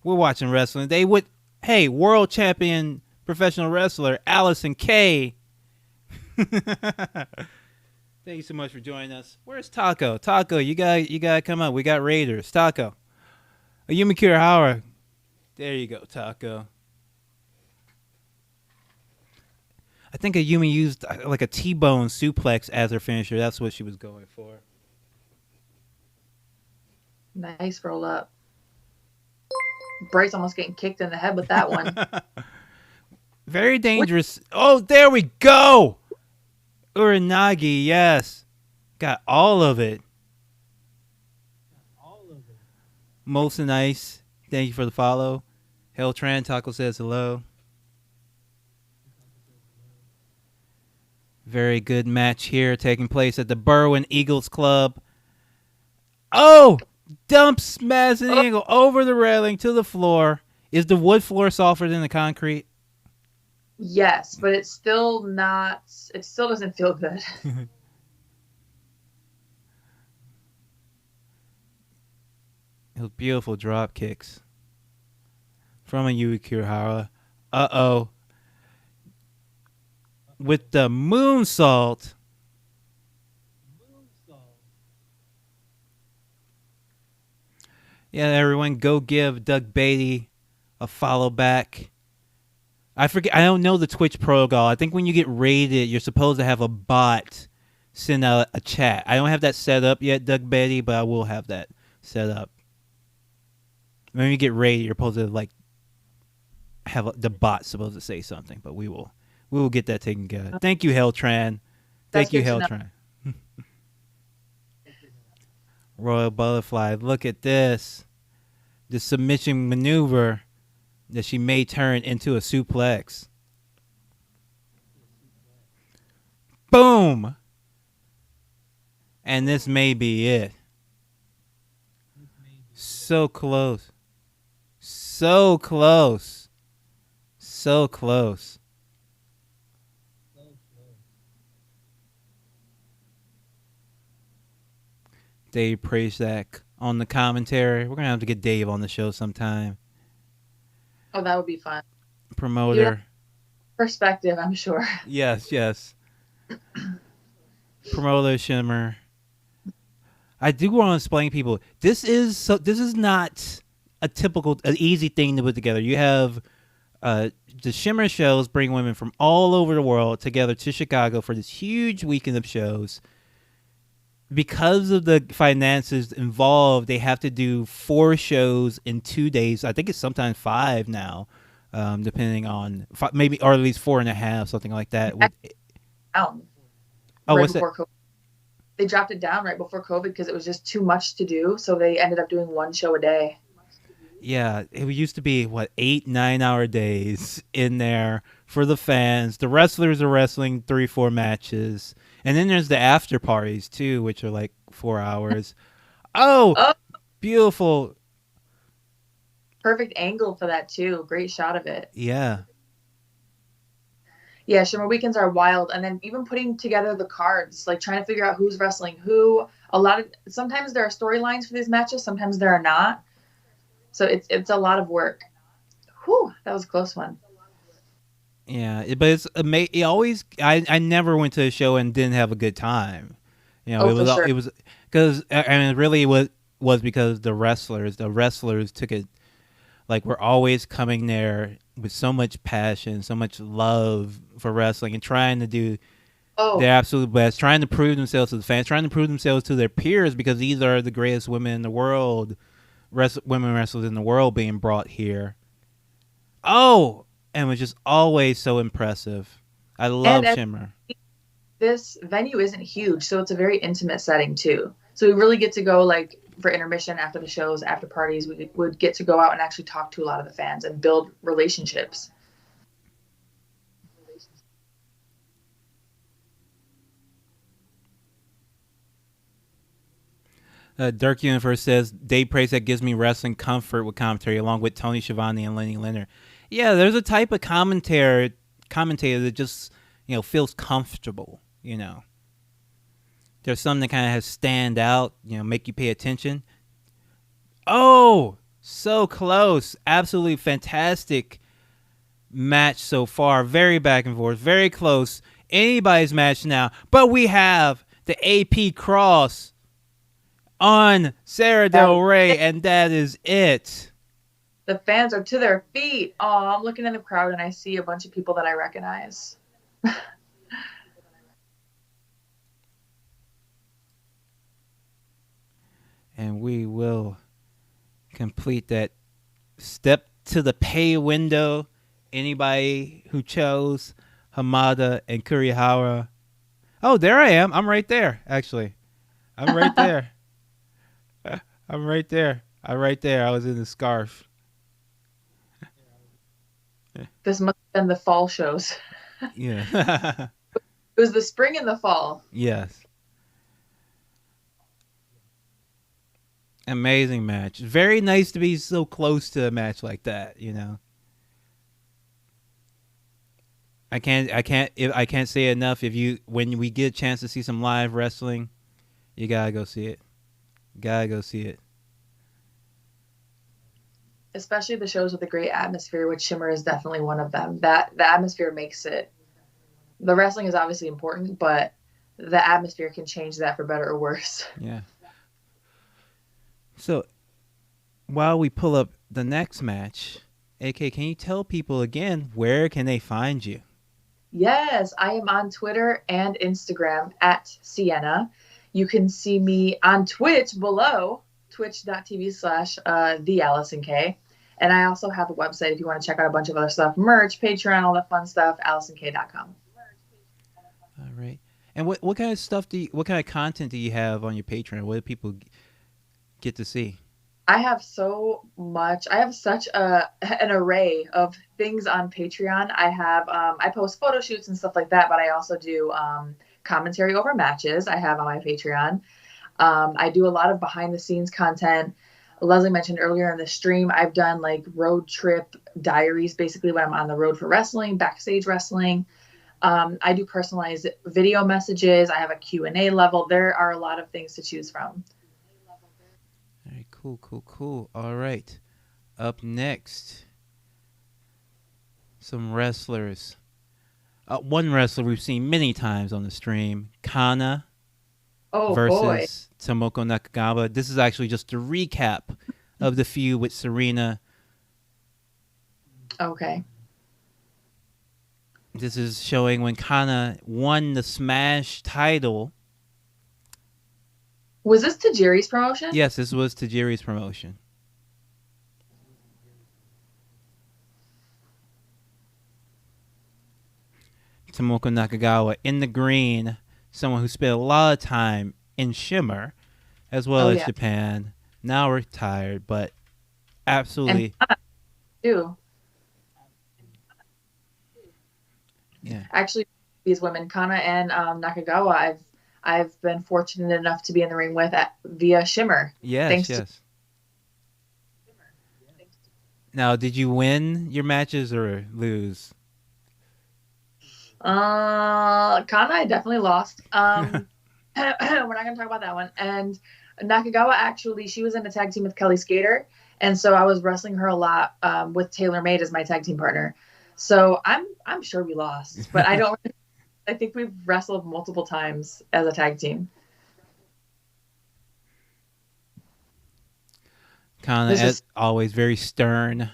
We're watching wrestling today with, hey, world champion professional wrestler Allysin Kay. Thank you so much for joining us. Where's Taco? Taco, you gotta come up. We got Raiders. Taco. Ayumi Kurohawa. There you go, Taco. I think Ayumi used like a T-bone suplex as her finisher. That's what she was going for. Nice roll up. Bryce almost getting kicked in the head with that one. Very dangerous. Oh, there we go. Uranagi, yes. Got all of it. Molson Ice, thank you for the follow. Helltran Taco says hello. Very good match here taking place at the Berwyn Eagles Club. Oh! Dumps Madison Eagle over the railing to the floor. Is the wood floor softer than the concrete? Yes, but it's still not. It still doesn't feel good. Those beautiful drop kicks from Ayumi Kurohawa. Uh-oh. With the moonsault. Yeah, everyone, go give Doug Beatty a follow back. I forget. I don't know the Twitch protocol. I think when you get raided, you're supposed to have a bot send out a chat. I don't have that set up yet, Doug Beatty, but I will have that set up. When you get raided, you're supposed to like have the bot supposed to say something, but we will get that taken care of. Thank you, Helltran. Thank you, Helltran. Royal Butterfly. Look at this. The submission maneuver that she may turn into a suplex. Boom! And this may be it. So close. So close. So close. Dave Prazak on the commentary. We're going to have to get Dave on the show sometime. Oh, that would be fun. Promoter. Perspective, I'm sure. Yes. Promoter Shimmer. I do want to explain to people, this is not an easy thing to put together. You have Uh, the Shimmer shows bring women from all over the world together to Chicago for this huge weekend of shows. Because of the finances involved, they have to do 4 shows in 2 days. I think it's sometimes 5 now, depending on maybe, or at least 4.5, something like that. Down Oh, right what's that? before COVID. They dropped it down right before COVID because it was just too much to do. So they ended up doing 1 show a day. Yeah, it used to be 8-9 hour days in there for the fans. The wrestlers are wrestling 3-4 matches, and then there's the after parties too, which are like 4 hours. Oh, Oh, beautiful! perfect angle for that too. Great shot of it. Yeah, Yeah, Shimmer weekends are wild, and then even putting together the cards, like trying to figure out who's wrestling who. Sometimes there are storylines for these matches, sometimes there are not. So it's a lot of work. Whew, that was a close one. yeah, but it's amazing. It always, I never went to a show and didn't have a good time. Oh, It for was sure. it was because, and it really was because the wrestlers took it. Like, we're always coming there with so much passion, so much love for wrestling, and trying to do Oh, their absolute best, trying to prove themselves to the fans, trying to prove themselves to their peers, because these are the greatest women in the world, women wrestlers in the world being brought here. Oh, and it was just always so impressive. I and love Shimmer. this venue isn't huge, so it's a very intimate setting too. So we really get to go like for intermission after the shows, after parties. We would get to go out and actually talk to a lot of the fans and build relationships. Dirk Universe says Dave praise that gives me wrestling comfort with commentary, along with Tony Schiavone and Lenny Leonard. Yeah, there's a type of commentator that just feels comfortable. There's something that kind of has stand out. Make you pay attention. Oh, so close! Absolutely fantastic match so far. Very back and forth. Very close. Anybody's match now, but we have the AP Cross on Sarah Del Rey, and that is it. The fans are to their feet. Oh, I'm looking in the crowd and I see a bunch of people that I recognize. And we will complete that. Step to the pay window. Anybody who chose Hamada and Kurohawa. Oh, there I am. I'm right there, actually. I'm right there. I'm right there. I'm right there. I was in the scarf. This must have been the fall shows. Yeah. It was the spring and the fall. Yes. Amazing match. Very nice to be so close to a match like that. I can't say enough. When we get a chance to see some live wrestling, you gotta go see it. Gotta go see it. Especially the shows with a great atmosphere, which Shimmer is definitely one of them. That the atmosphere makes it. The wrestling is obviously important, but the atmosphere can change that for better or worse. Yeah. So while we pull up the next match, AK, can you tell people again where can they find you? Yes, I am on Twitter and Instagram at Sienna. You can see me on Twitch below, twitch.tv/the Allysin Kay. And I also have a website if you want to check out a bunch of other stuff, merch, Patreon, all that fun stuff, allysinkay.com. All right. And what kind of stuff what kind of content do you have on your Patreon? What do people get to see? I have so much. I have such an array of things on Patreon. I post photo shoots and stuff like that, but I also do commentary over matches. I have on my Patreon. I do a lot of behind the scenes content. Leslie mentioned earlier in the stream, I've done like road trip diaries, basically when I'm on the road for wrestling, backstage wrestling. I do personalized video messages. I have a Q&A level. There are a lot of things to choose from. All right, cool. All right. Up next, some wrestlers. One wrestler we've seen many times on the stream, Kana Oh boy. versus Tamoko Nakagawa. This is actually just a recap of the feud with Serena. Okay. This is showing when Kana won the Smash title. Was this Tajiri's promotion? Yes, this was Tajiri's promotion. Tamoko Nakagawa in the green, someone who spent a lot of time in Shimmer as well as yeah. Japan, now retired, but absolutely. And Kana, too. Yeah. Actually, these women, Kana and Nakagawa, I've been fortunate enough to be in the ring with via Shimmer. Yes, yes. Now, did you win your matches or lose? Kana, I definitely lost. We're not going to talk about that one. And Nakagawa, actually, she was in a tag team with Kelly Skater, and so I was wrestling her a lot with Taylor Made as my tag team partner. So I'm sure we lost, but I don't. I think we've wrestled multiple times as a tag team. Kana, as always, very stern.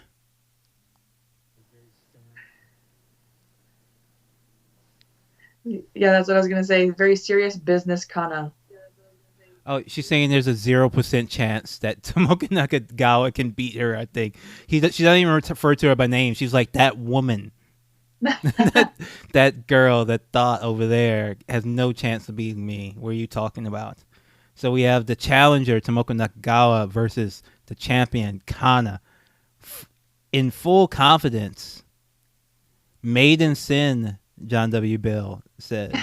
Yeah, that's what I was going to say. Very serious business, Kana. Oh, she's saying there's a 0% chance that Tamoko Nakagawa can beat her, I think. She doesn't even refer to her by name. She's like, that woman. that girl, that thought over there has no chance of beating me. What are you talking about? So we have the challenger, Tamoko Nakagawa, versus the champion, Kana. In full confidence. Maiden sin, John W. Bill says.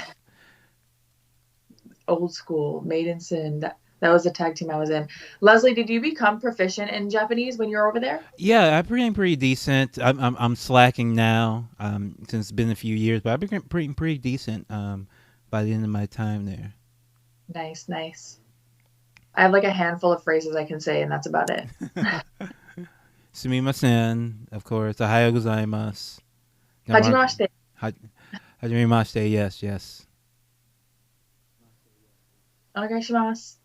Old school, Maiden sin. That was the tag team I was in. Leslie, did you become proficient in Japanese when you were over there? Yeah, I've been pretty decent. I'm slacking now since it's been a few years, but I've been pretty decent by the end of my time there. Nice, nice. I have like a handful of phrases I can say, and that's about it. Sumimasen, of course. Ohayo gozaimasu. Hajimashite. Hajimashite, yes, yes. Onegaishimasu.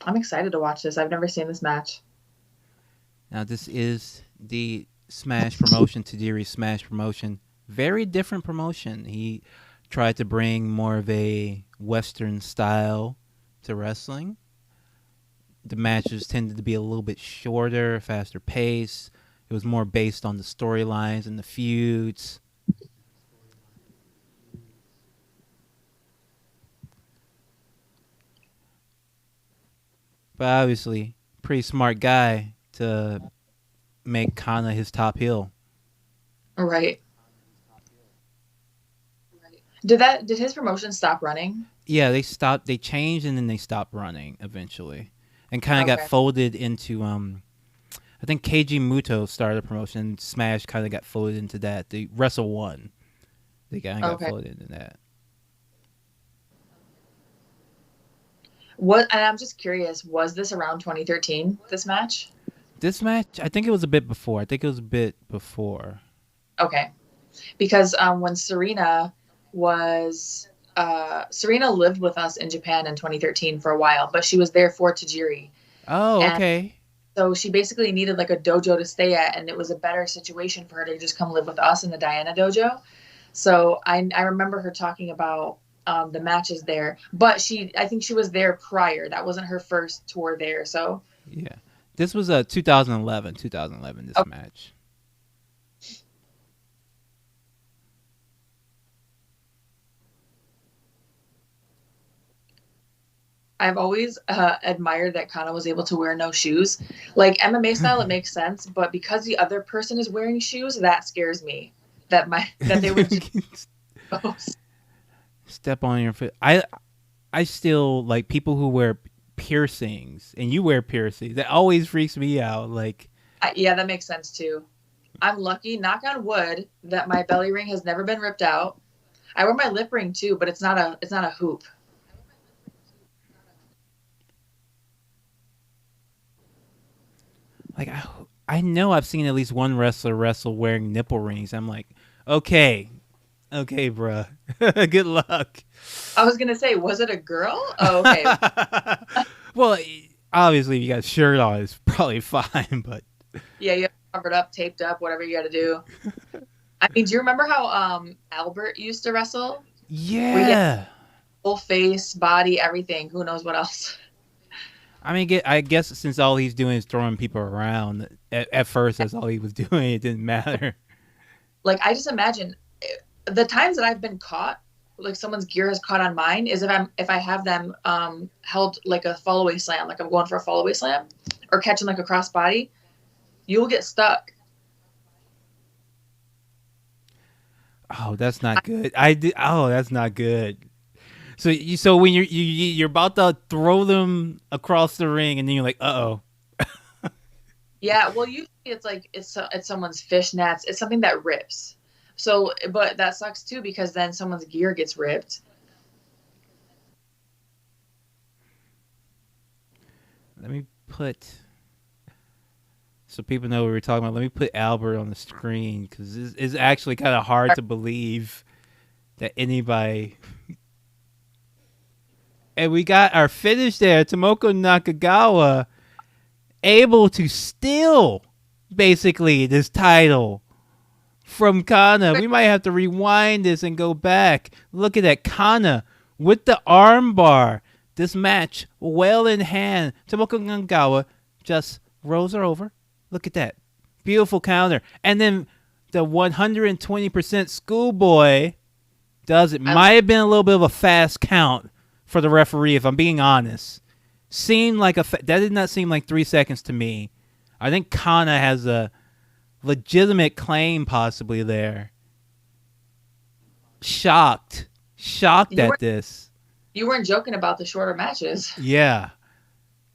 I'm excited to watch this. I've never seen this match. Now, this is the Smash promotion, Tajiri's Smash promotion. Very different promotion. He tried to bring more of a Western style to wrestling. The matches tended to be a little bit shorter, faster pace. It was more based on the storylines and the feuds. But obviously, pretty smart guy to make Kana his top heel. Right. Did his promotion stop running? Yeah, they changed and then they stopped running eventually. And kind of got folded into I think Keiji Muto started a promotion. Smash kind of got folded into that. The Wrestle One, they kind of got folded into that. What? And I'm just curious. Was this around 2013? This match? This match, I think it was a bit before. Okay, because when Serena was Serena lived with us in Japan in 2013 for a while, but she was there for Tajiri. Oh, okay. So she basically needed like a dojo to stay at, and it was a better situation for her to just come live with us in the Diana dojo. So I remember her talking about the matches there, but I think she was there prior. That wasn't her first tour there. So yeah, this was 2011. This match. I've always admired that Kana was able to wear no shoes. Like MMA style, it makes sense, but because the other person is wearing shoes, that scares me. That they would just step on your foot. I still like people who wear piercings, and you wear piercings. That always freaks me out. Like, yeah, that makes sense too. I'm lucky, knock on wood, that my belly ring has never been ripped out. I wear my lip ring too, but it's not a hoop. Like I know I've seen at least one wrestler wrestle wearing nipple rings. I'm like, okay, Okay, bruh. Good luck. I was gonna say, was it a girl? Oh, okay. Well, obviously, if you got a shirt on, it's probably fine, but Yeah, you have covered up, taped up, whatever you got to do. I mean, do you remember how Albert used to wrestle? Where he had yeah. full face, body, everything. Who knows what else? I mean, I guess since all he's doing is throwing people around, at first that's all he was doing. It didn't matter. Like, I just imagine the times that I've been caught, like someone's gear has caught on mine, is if I have them held like a fall away slam, like I'm going for a fall away slam, or catching like a cross body, you will get stuck. Oh, that's not good. I did. Oh, that's not good. So when you're about to throw them across the ring, and then you're like, uh oh. Yeah, well, usually it's like it's someone's fishnets. It's something that rips. So, but that sucks too because then someone's gear gets ripped. Let me put so people know what we're talking about. Let me put Albert on the screen because it's actually kind of hard to believe that anybody. And we got our finish there. Tamoko Nakagawa able to steal basically this title from Kana. We might have to rewind this and go back. Look at that. Kana with the armbar. This match well in hand. Tamoko Nakagawa just rolls her over. Look at that. Beautiful counter. And then the 120% schoolboy does it. Might have been a little bit of a fast count for the referee, if I'm being honest. Seemed like that did not seem like 3 seconds to me. I think Kana has a legitimate claim possibly there. Shocked at this. You weren't joking about the shorter matches. Yeah.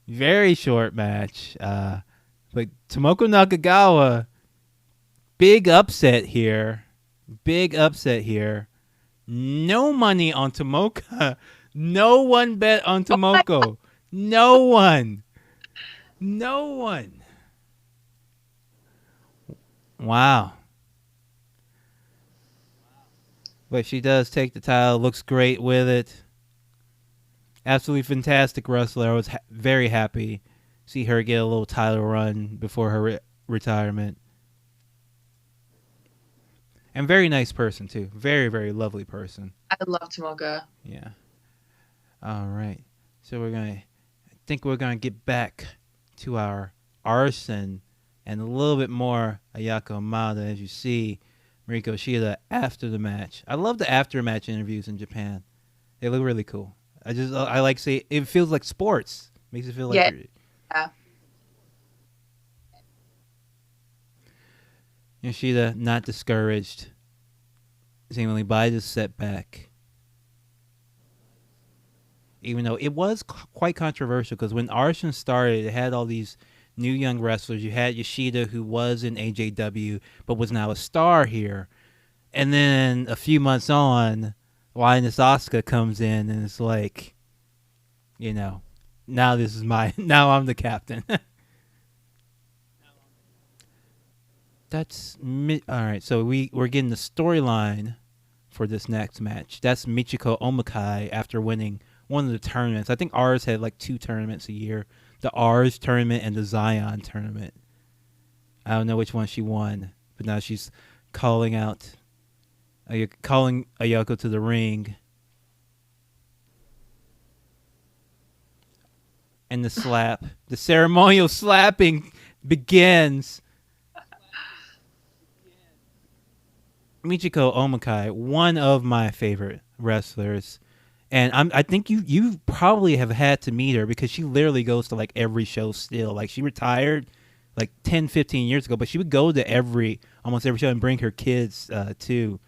Very short match. But Tamoko Nakagawa, big upset here. No money on Tamoko. No one bet on Tamoko. No one. Wow. But she does take the title. Looks great with it. Absolutely fantastic wrestler. I was very happy to see her get a little title run before her retirement. And very nice person, too. Very, very lovely person. I love Tamoko. Yeah. All right. So I think we're going to get back to our arson and a little bit more Ayaka Hamada, as you see Mariko Shida after the match. I love the after match interviews in Japan. They look really cool. I like see it feels like sports. Makes it feel like yeah. Yoshida not discouraged, seemingly by this setback. Even though it was quite controversial, because when Arson started, it had all these new young wrestlers. You had Yoshida, who was in AJW, but was now a star here. And then a few months on, Lioness Asuka comes in, and it's like, now now I'm the captain. All right. So we're getting the storyline for this next match. That's Michiko Omokai after winning one of the tournaments. I think ours had like 2 tournaments a year. The R's tournament and the Zion tournament. I don't know which one she won, but now she's calling Ayako to the ring. And the slap. The ceremonial slapping begins. Michiko Omokai, one of my favorite wrestlers. And I think you probably have had to meet her because she literally goes to like every show still. Like she retired like 10, 15 years ago, but she would go to almost every show and bring her kids too.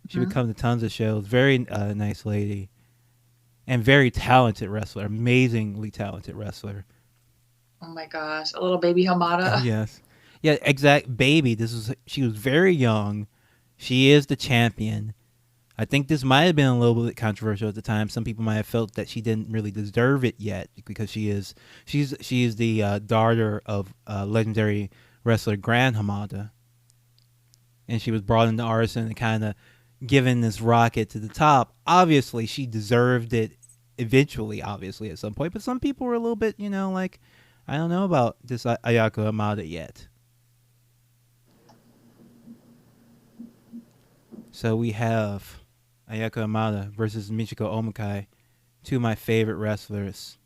She would come to tons of shows. Very nice lady. And very talented wrestler. Amazingly talented wrestler. Oh my gosh. A little baby Hamada. Yes. Yeah, exact baby. She was very young. She is the champion. I think this might have been a little bit controversial at the time. Some people might have felt that she didn't really deserve it yet because she's the daughter of legendary wrestler Gran Hamada, and she was brought into Arson and kind of given this rocket to the top. Obviously, she deserved it eventually, obviously, at some point. But some people were a little bit, like, I don't know about this Ayako Hamada yet. So we have Ayaka Hamada versus Michiko Omokai, two of my favorite wrestlers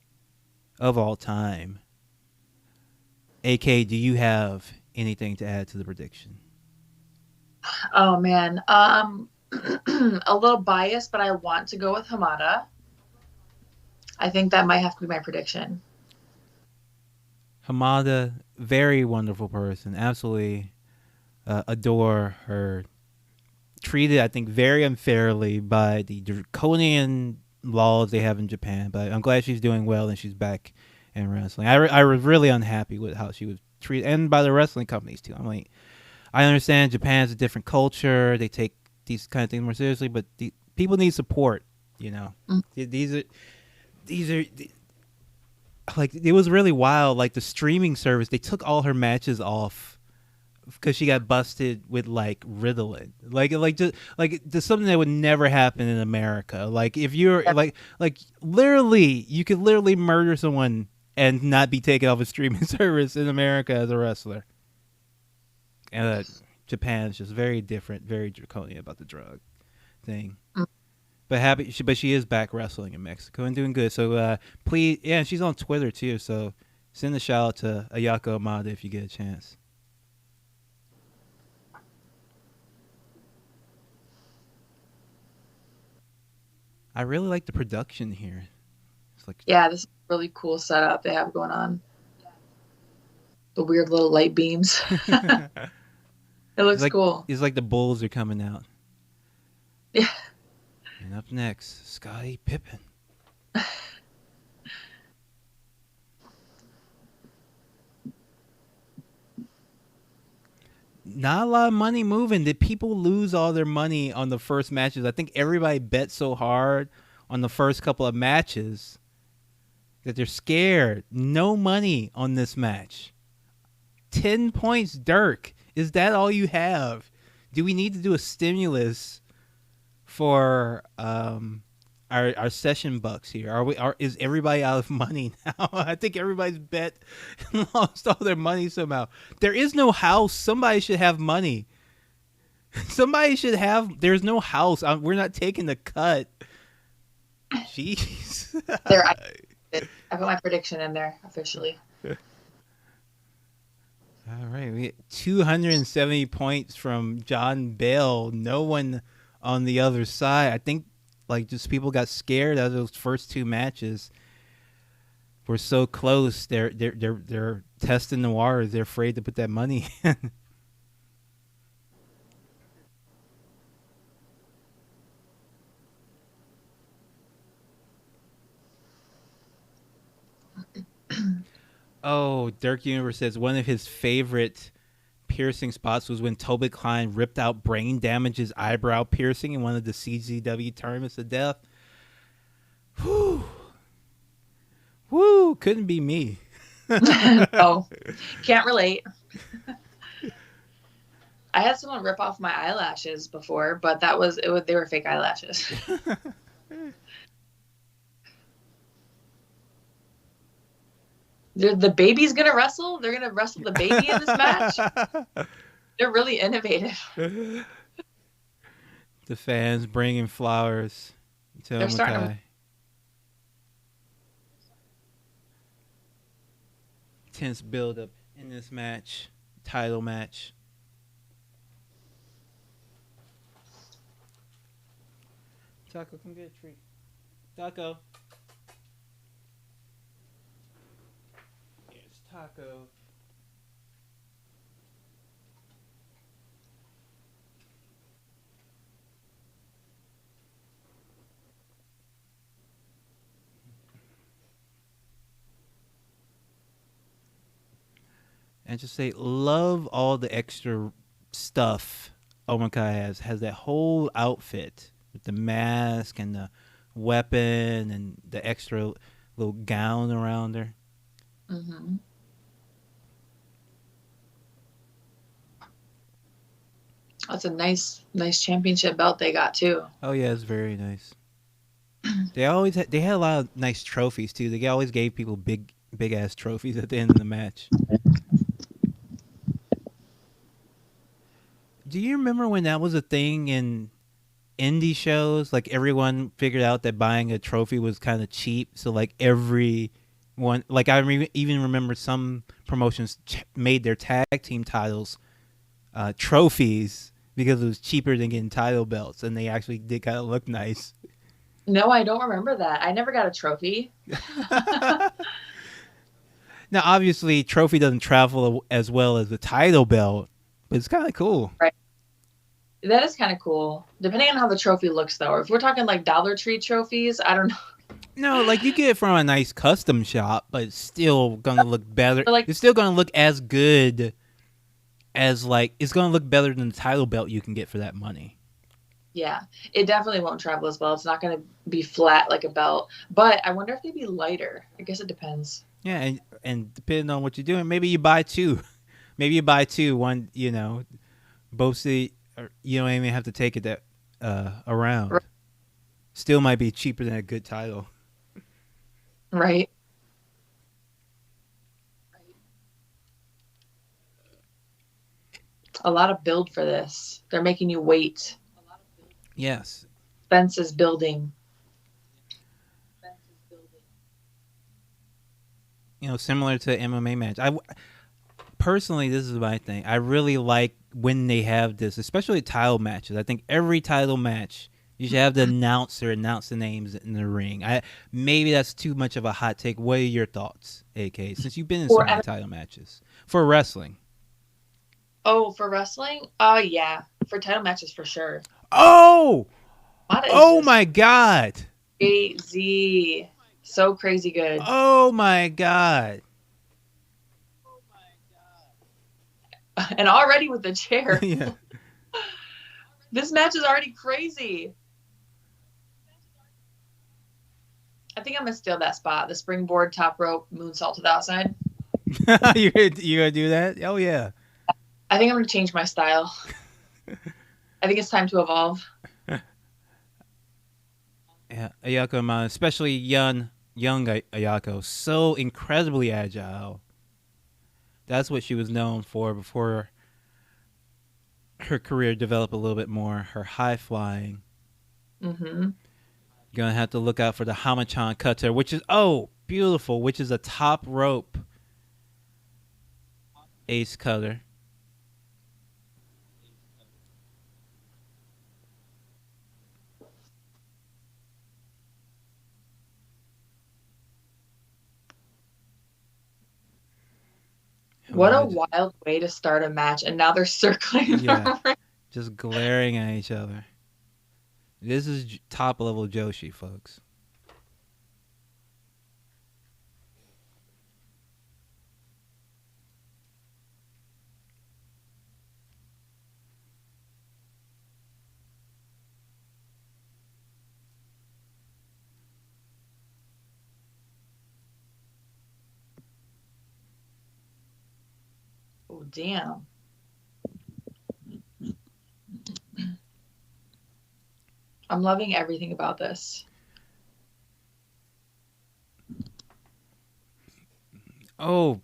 of all time. AK, do you have anything to add to the prediction? Oh man, a little biased, but I want to go with Hamada. I think that might have to be my prediction. Hamada, very wonderful person. Absolutely adore her. Treated, I think, very unfairly by the draconian laws they have in Japan. But I'm glad she's doing well and she's back in wrestling. I was really unhappy with how she was treated, and by the wrestling companies too. I'm like, I understand Japan's a different culture. They take these kind of things more seriously, but people need support. These are like, it was really wild. Like, the streaming service, they took all her matches off because she got busted with like Ritalin, just something that would never happen in America. Like, if you're like literally, you could literally murder someone and not be taken off a streaming service in America as a wrestler. And Japan is just very different, very draconian about the drug thing. But she is back wrestling in Mexico and doing good. So please, yeah, she's on Twitter too. So send a shout out to Ayako Hamada if you get a chance. I really like the production here. It's like, yeah, this is a really cool setup they have going on. The weird little light beams. It looks cool. It's like the bulls are coming out. Yeah. And up next, Scottie Pippen. Not a lot of money moving. Did people lose all their money on the first matches? I think everybody bet so hard on the first couple of matches that they're scared. No money on this match. 10 points, Dirk. Is that all you have? Do we need to do a stimulus for our session bucks here? Is everybody out of money now? I think everybody's bet and lost all their money somehow. There is no house. Somebody should have money. Somebody should have. There's no house. We're not taking the cut. Jeez. There, I put my prediction in there officially. All right, we get 270 points from John Bell. No one on the other side. I think like just people got scared out of those first two matches. We're so close. They're testing the waters. They're afraid to put that money in. Oh, Dirk Universe says one of his favorite piercing spots was when Toby Klein ripped out Brain Damage's eyebrow piercing in one of the CZW tournaments of death. Whew. Woo, couldn't be me. Oh, can't relate. I had someone rip off my eyelashes before, but they were fake eyelashes. The baby's gonna wrestle. They're gonna wrestle the baby in this match. They're really innovative. The fans bringing flowers to They're starting Omokai. Tense build up in this match, title match. Taco, come get a treat. Taco. Here's Taco. And just say, love all the extra stuff Omokai has that whole outfit with the mask and the weapon and the extra little gown around her. That's a nice championship belt they got too. Oh yeah, it's very nice. They had a lot of nice trophies too. They always gave people big ass trophies at the end of the match. Do you remember when that was a thing in indie shows? Like everyone figured out that buying a trophy was kind of cheap, so like everyone, like even remember some promotions made their tag team titles trophies because it was cheaper than getting title belts, and they actually did kind of look nice. No, I don't remember that. I never got a trophy. Now, obviously, trophy doesn't travel as well as the title belt, but it's kind of cool. Right. That is kind of cool. Depending on how the trophy looks, though. If we're talking like Dollar Tree trophies, I don't know. No, like you get it from a nice custom shop, but it's still gonna look better. Like, It's still gonna look as good as like it's gonna look better than the title belt you can get for that money. yeah, it definitely won't travel as well. It's not going to be flat like a belt, but I wonder if they'd be lighter. I guess it depends. Yeah, and depending on what you're doing, maybe you buy two. Maybe you buy two. One, both see, or you don't even have to take it that around. Right. Still might be cheaper than a good title. Right. A lot of build for this. They're making you wait. Yes. Fence is building. Similar to MMA match. Personally, this is my thing. I really like when they have this, especially title matches. I think every title match you should have the announcer announce the names in the ring. Maybe that's too much of a hot take. What are your thoughts, AK? Since you've been in so many title matches for wrestling. Oh, for wrestling? Oh yeah, for title matches for sure. Oh my god! Crazy, so crazy good. Oh my god! And already with the chair. Yeah. This match is already crazy. I think I'm gonna steal that spot. The springboard top rope moonsault to the outside. you gonna do that? Oh yeah. I think I'm gonna change my style. I think it's time to evolve. Yeah, Ayaka, especially young Ayako, so incredibly agile. That's what she was known for before her career developed a little bit more. Her high flying. Mm-hmm. Gonna have to look out for the Hamachan cutter, which is beautiful, which is a top rope ace cutter. What a wild way to start a match, and now they're circling. Yeah, just glaring at each other. This is top level Joshi, folks. Oh damn. I'm loving everything about this. Oh,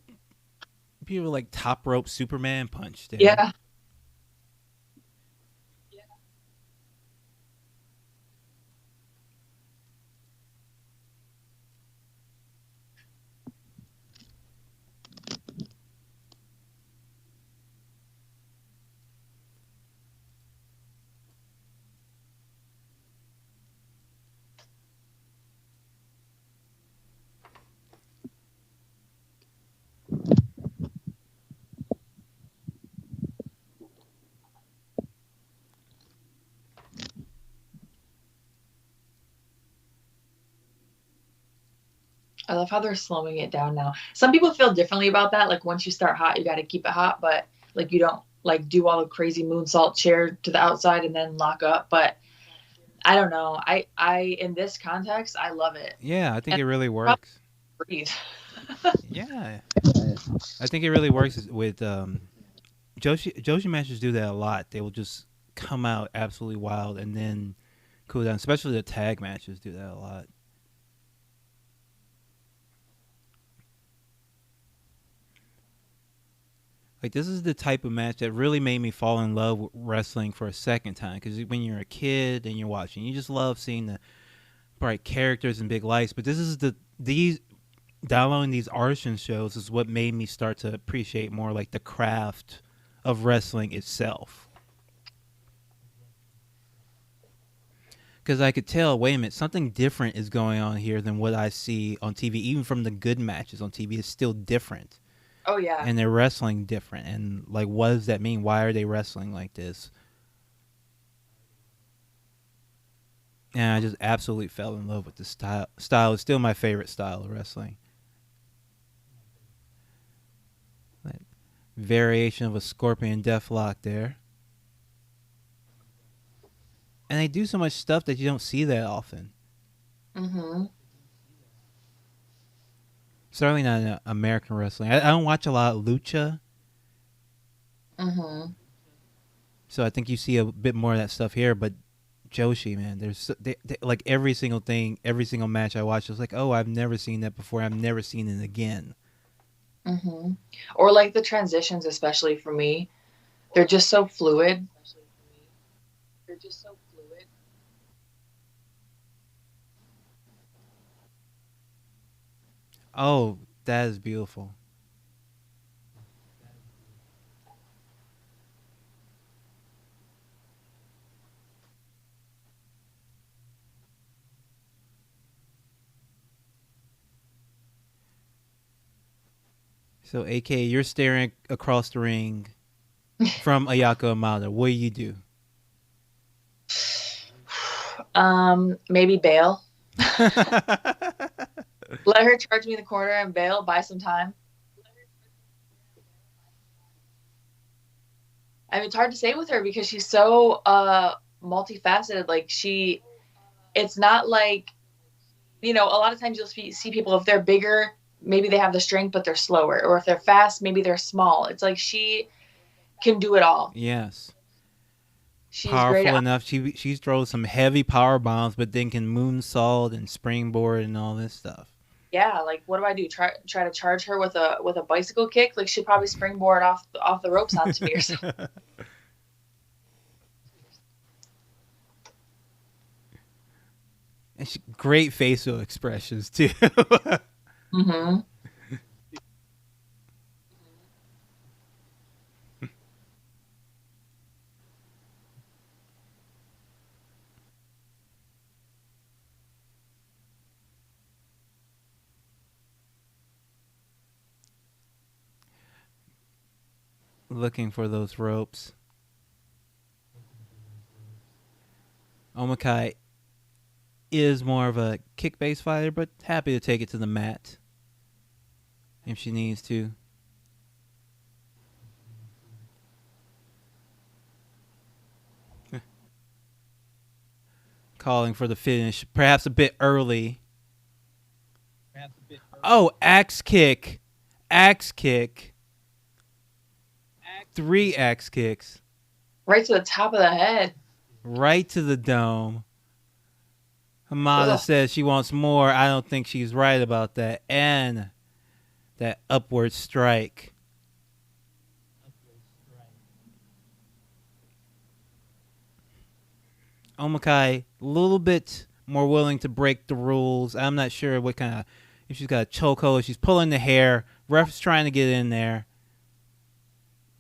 people like top rope Superman punch. There. Yeah. I love how they're slowing it down now. Some people feel differently about that. Like once you start hot, you got to keep it hot, but like you don't like do all the crazy moonsault chair to the outside and then lock up. But I don't know. I in this context, I love it. Yeah, I think it really works. Breathe. Yeah, I think it really works with Joshi matches do that a lot. They will just come out absolutely wild and then cool down. Especially the tag matches do that a lot. Like, this is the type of match that really made me fall in love with wrestling for a second time. Because when you're a kid and you're watching, you just love seeing the bright characters and big lights. But this is these downloading these artisan shows is what made me start to appreciate more like the craft of wrestling itself. Because I could tell, wait a minute, something different is going on here than what I see on TV. Even from the good matches on TV, it's still different. Oh yeah. And they're wrestling different. And like, what does that mean? Why are they wrestling like this? And I just absolutely fell in love with the style. Style is still my favorite style of wrestling. That variation of a scorpion deathlock there. And they do so much stuff that you don't see that often. Mm-hmm. Certainly not in American wrestling. I don't watch a lot of lucha. Mm-hmm. So I think you see a bit more of that stuff here. But Joshi, man, like every single thing, every single match I watch, I was like, oh, I've never seen that before. I've never seen it again. Mm-hmm. Or like the transitions, especially for me, they're just so fluid. Oh, that is beautiful. So, AK, you're staring across the ring from Ayaka Amada. What do? Maybe bail. Let her charge me in the corner and bail, buy some time. I mean, it's hard to say with her because she's so multifaceted. Like it's not like, a lot of times you'll see people, if they're bigger, maybe they have the strength, but they're slower. Or if they're fast, maybe they're small. It's like she can do it all. Yes. She's powerful great. enough. She throws some heavy power bombs, but then can moonsault and springboard and all this stuff. Yeah, like what do? Try to charge her with a bicycle kick? Like she'd probably springboard off the ropes onto me or something. And great facial expressions too. Mm-hmm. Looking for those ropes. Omokai is more of a kick-based fighter, but happy to take it to the mat if she needs to. Calling for the finish, perhaps a bit early. Oh, axe kick. Axe kick. 3 axe kicks. Right to the top of the head. Right to the dome. Hamada says she wants more. I don't think she's right about that. And that upward strike. Omokai, a little bit more willing to break the rules. I'm not sure what kind of, if she's got a chokehold, she's pulling the hair. Ref's trying to get in there.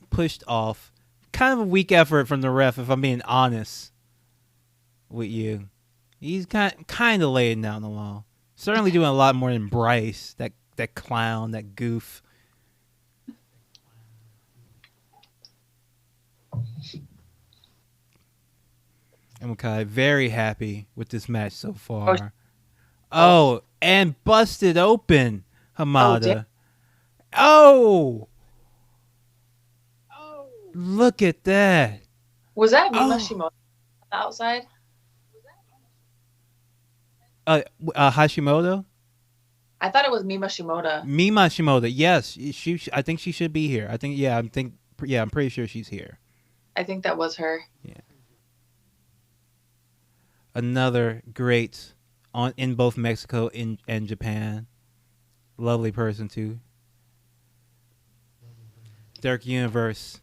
Pushed off. Kind of a weak effort from the ref, if I'm being honest with you. He's kind of laying down the law. Certainly doing a lot more than Bryce, that clown, that goof. Omokai very happy with this match so far. Oh, and busted open Hamada. Oh! Look at that. Was that Mimashimoto on the outside? Hashimoto? I thought it was Mimashimoto. Mimashimoto, yes. I think she should be here. I'm pretty sure she's here. I think that was her. Yeah. another great on in both Mexico and Japan. Lovely person too. Dark Universe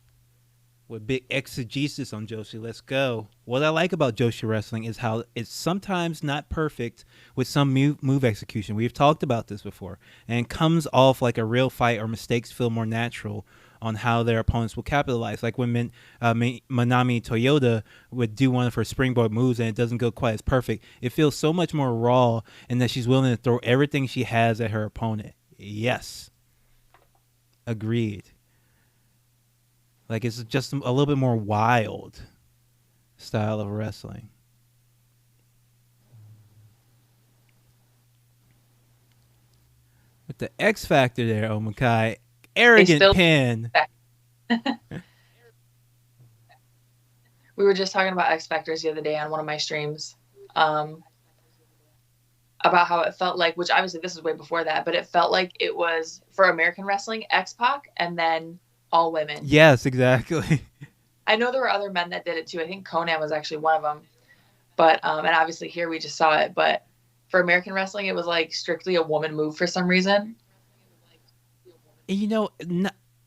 with big exegesis on Joshi. Let's go. What I like about Joshi wrestling is how it's sometimes not perfect with some move execution. We've talked about this before, and comes off like a real fight, or mistakes feel more natural on how their opponents will capitalize. Like when Manami Toyota would do one of her springboard moves and it doesn't go quite as perfect, it feels so much more raw, and that she's willing to throw everything she has at her opponent. Yes, agreed. Like it's just a little bit more wild style of wrestling. With the X Factor there, Omokai. Arrogant pin. We were just talking about X Factors the other day on one of my streams. About how it felt like, which obviously this is way before that, but it felt like it was for American wrestling, X-Pac, and then all women. Yes, exactly. I know there were other men that did it too. I think Conan was actually one of them. But and obviously here we just saw it. But for American wrestling, it was like strictly a woman move for some reason. You know,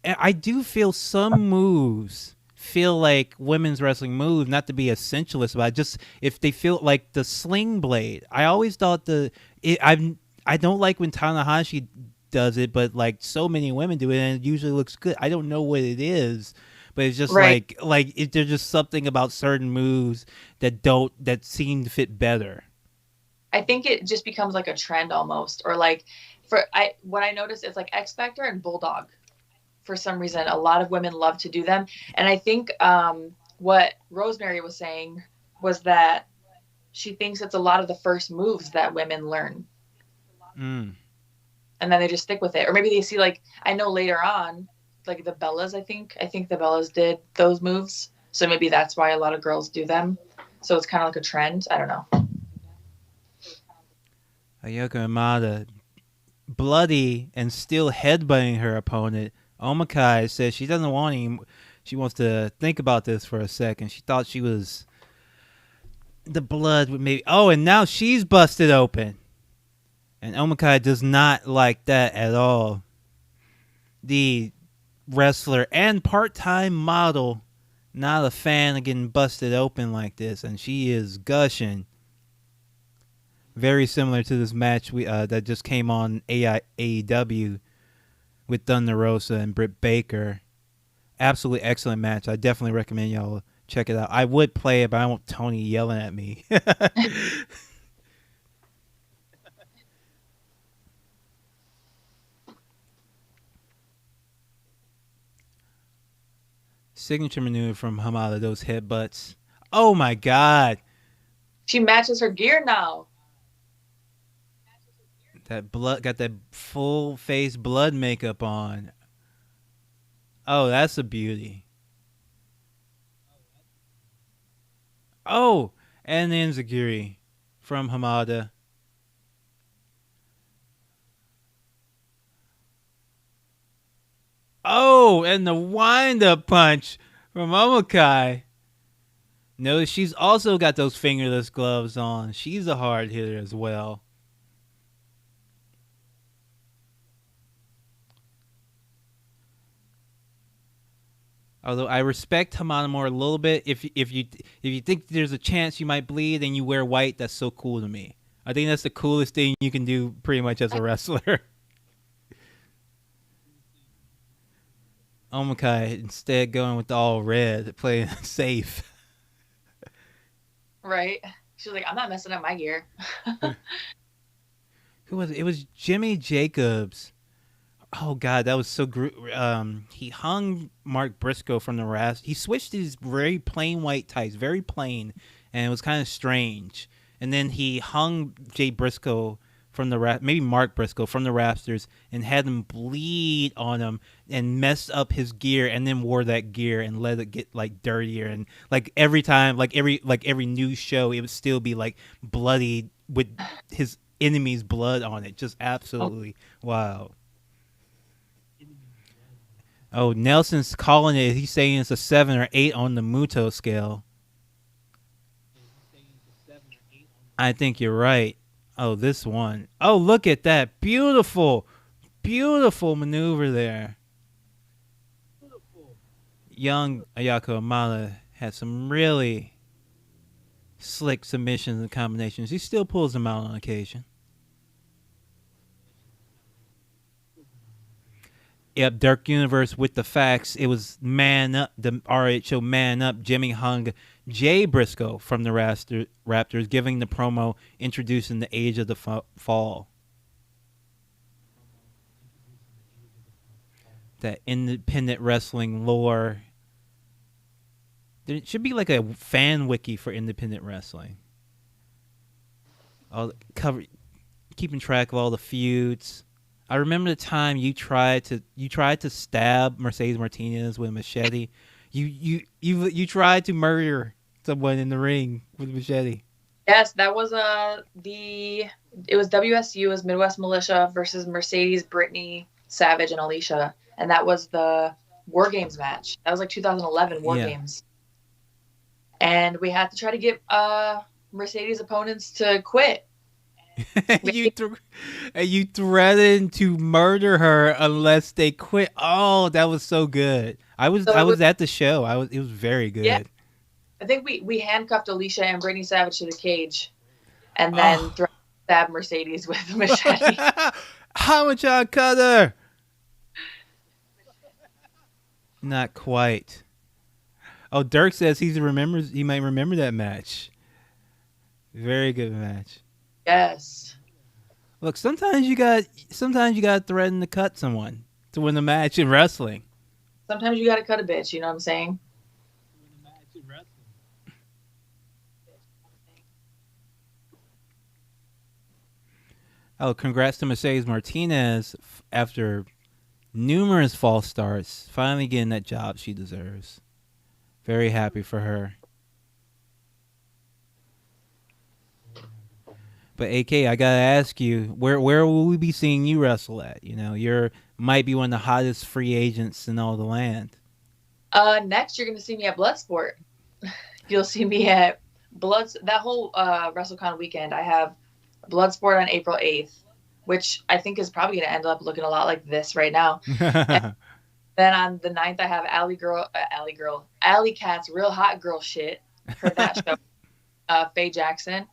I do feel some moves feel like women's wrestling moves. Not to be essentialist, but just if they feel like the sling blade. I always thought I don't like when Tanahashi does it, but like so many women do it, and it usually looks good. I don't know what it is. But it's just right. There's just something about certain moves that seem to fit better. I think it just becomes like a trend almost, or like what I noticed is like X Factor and Bulldog. For some reason, a lot of women love to do them, and I think what Rosemary was saying was that she thinks it's a lot of the first moves that women learn, and then they just stick with it, or maybe they see like I know later on. Like the Bellas, I think the Bellas did those moves, so maybe that's why a lot of girls do them. So it's kind of like a trend. I don't know. Ayaka Imada, bloody and still headbutting her opponent. Omokai says she doesn't want any. She wants to think about this for a second. She thought she was the blood would maybe. Oh, and now she's busted open, and Omokai does not like that at all. The wrestler and part-time model, not a fan of getting busted open like this, and she is gushing. Very similar to this match that just came on AEW with Thunder Rosa and Britt Baker. Absolutely excellent match. I definitely recommend y'all check it out. I would play it, but I don't want Tony yelling at me. Signature maneuver from Hamada, those headbutts. Oh my god. She matches her gear now. That blood got that full face blood makeup on. Oh, that's a beauty. Oh, and the Enziguri from Hamada. Oh, and the wind-up punch from Omokai. Notice she's also got those fingerless gloves on. She's a hard hitter as well. Although I respect Hamada more a little bit. If you think there's a chance you might bleed and you wear white, that's so cool to me. I think that's the coolest thing you can do pretty much as a wrestler. Omokai instead going with all red, playing safe. Right. She was like, I'm not messing up my gear. Who was it? It was Jimmy Jacobs. Oh god, that was so he hung Mark Briscoe from the Raps. He switched his very plain white tights, very plain, and it was kind of strange. And then he hung Jay Briscoe from the maybe Mark Briscoe from the Raptors, and had him bleed on him and messed up his gear, and then wore that gear and let it get like dirtier, and like every time, like every new show, it would still be like bloody with his enemy's blood on it. Just absolutely wow. Oh, Nelson's calling it. He's saying it's a 7 or 8 on the Muto scale. I think you're right. Oh, this one. Oh, look at that. Beautiful, beautiful maneuver there. Young Ayaka Amada had some really slick submissions and combinations. He still pulls them out on occasion. Yep, Dark Universe with the facts. It was Man Up, the RH show Man Up. Jimmy Hung, Jay Briscoe from the Raptors giving the promo introducing the Age of the Fall. That independent wrestling lore. There should be like a fan wiki for independent wrestling. Keeping track of all the feuds. I remember the time you tried to stab Mercedes Martinez with a machete. You tried to murder someone in the ring with a machete. Yes, that was it was WSU as Midwest Militia versus Mercedes, Brittany, Savage, and Alicia, and that was the War Games match. That was like 2011 War Games, and we had to try to get Mercedes opponents to quit. You threatened to murder her unless they quit. Oh, that was so good. I was at the show. It was very good. Yeah. I think we handcuffed Alicia and Brittany Savage to the cage, and then stabbed Mercedes with a machete. How much I cut her? Not quite. Oh, Dirk says he might remember that match. Very good match. Yes. Look, sometimes you got to threaten to cut someone to win the match in wrestling. Sometimes you got to cut a bitch. You know what I'm saying? Oh, congrats to Mercedes Martinez after numerous false starts, finally getting that job she deserves. Very happy for her. But AK, I gotta ask you, where will we be seeing you wrestle at? You know, you're might be one of the hottest free agents in all the land. Next, you're gonna see me at Bloodsport. You'll see me at that whole WrestleCon weekend. I have Bloodsport on April 8th, which I think is probably gonna end up looking a lot like this right now. Then on the 9th, I have Alley Cat's Real Hot Girl Shit for that show. Faye Jackson.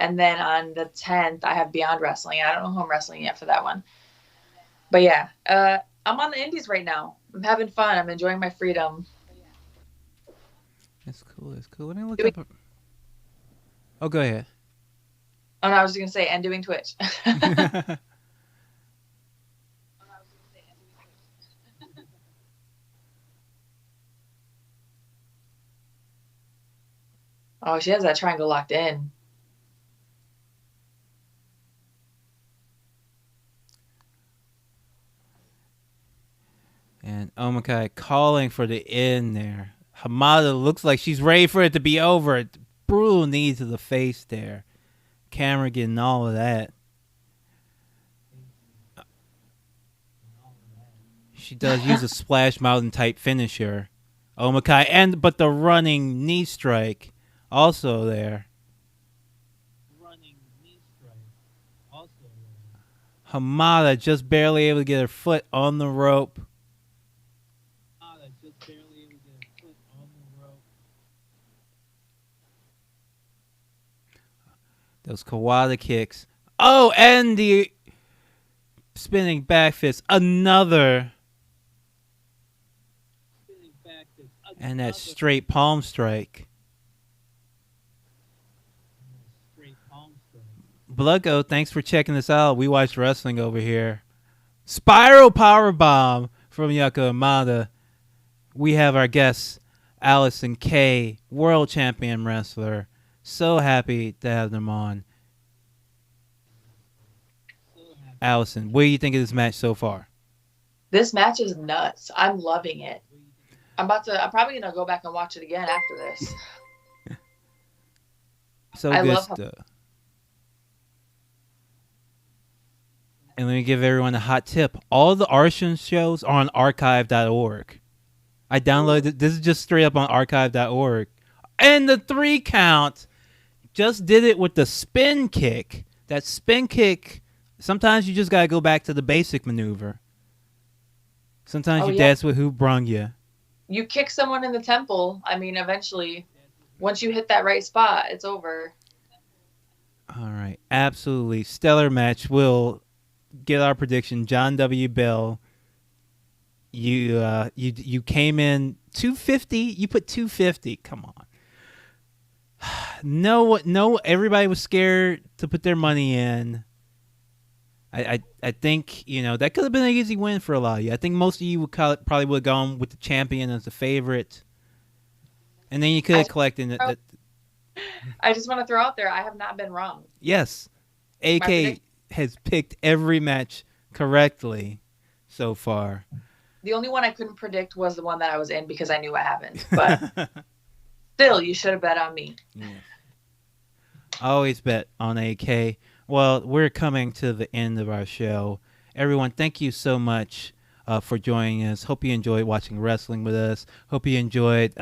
And then on the 10th, I have Beyond Wrestling. I don't know who I'm wrestling yet for that one. But yeah, I'm on the indies right now. I'm having fun. I'm enjoying my freedom. That's cool. Let me look up. Oh, go ahead. Oh, no, I was just going to say, and doing Twitch. Oh, she has that triangle locked in. And Omokai calling for the end there. Hamada looks like she's ready for it to be over. Brutal knee to the face there. Camera getting all of that. She does use a Splash Mountain type finisher. Omokai, but the running knee strike also there. Hamada just barely able to get her foot on the rope. Those Kawada kicks. Oh, and the spinning back fist. Another. And that straight palm strike. Bloodgo, thanks for checking this out. We watch wrestling over here. Spiral powerbomb from Yuka Amada. We have our guest, Allysin Kay, world champion wrestler. So happy to have them on. Allysin, what do you think of this match so far? This match is nuts. I'm loving it. I'm probably gonna go back and watch it again after this. So good stuff. And let me give everyone a hot tip. All the Arshan shows are on archive.org. I downloaded it. This is just straight up on archive.org. And the 3 count just did it with the spin kick. That spin kick, sometimes you just got to go back to the basic maneuver. Sometimes you dance with who brung you. You kick someone in the temple. I mean, eventually, once you hit that right spot, it's over. All right. Absolutely. Stellar match. We'll get our prediction. John W. Bell, you came in 250. You put 250. Come on. No, everybody was scared to put their money in. I think, that could have been an easy win for a lot of you. I think most of you probably would have gone with the champion as the favorite. And then you could have collected it. I just want to throw out there, I have not been wrong. Yes. AK has picked every match correctly so far. The only one I couldn't predict was the one that I was in because I knew what happened. But still, you should have bet on me. Yeah. Always bet on AK. Well, we're coming to the end of our show. Everyone, thank you so much for joining us. Hope you enjoyed watching wrestling with us. Hope you enjoyed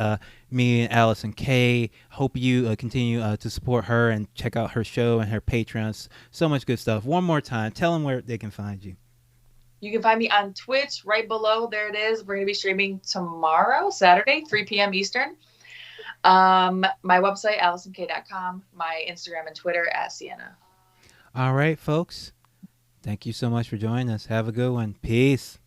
me and Allysin Kay. Hope you continue to support her and check out her show and her Patreons. So much good stuff. One more time, tell them where they can find you. You can find me on Twitch right below. There it is. We're going to be streaming tomorrow, Saturday, 3 p.m. Eastern. My website, AllysinKay.com. My Instagram and Twitter, @Sienna. All right, folks. Thank you so much for joining us. Have a good one. Peace.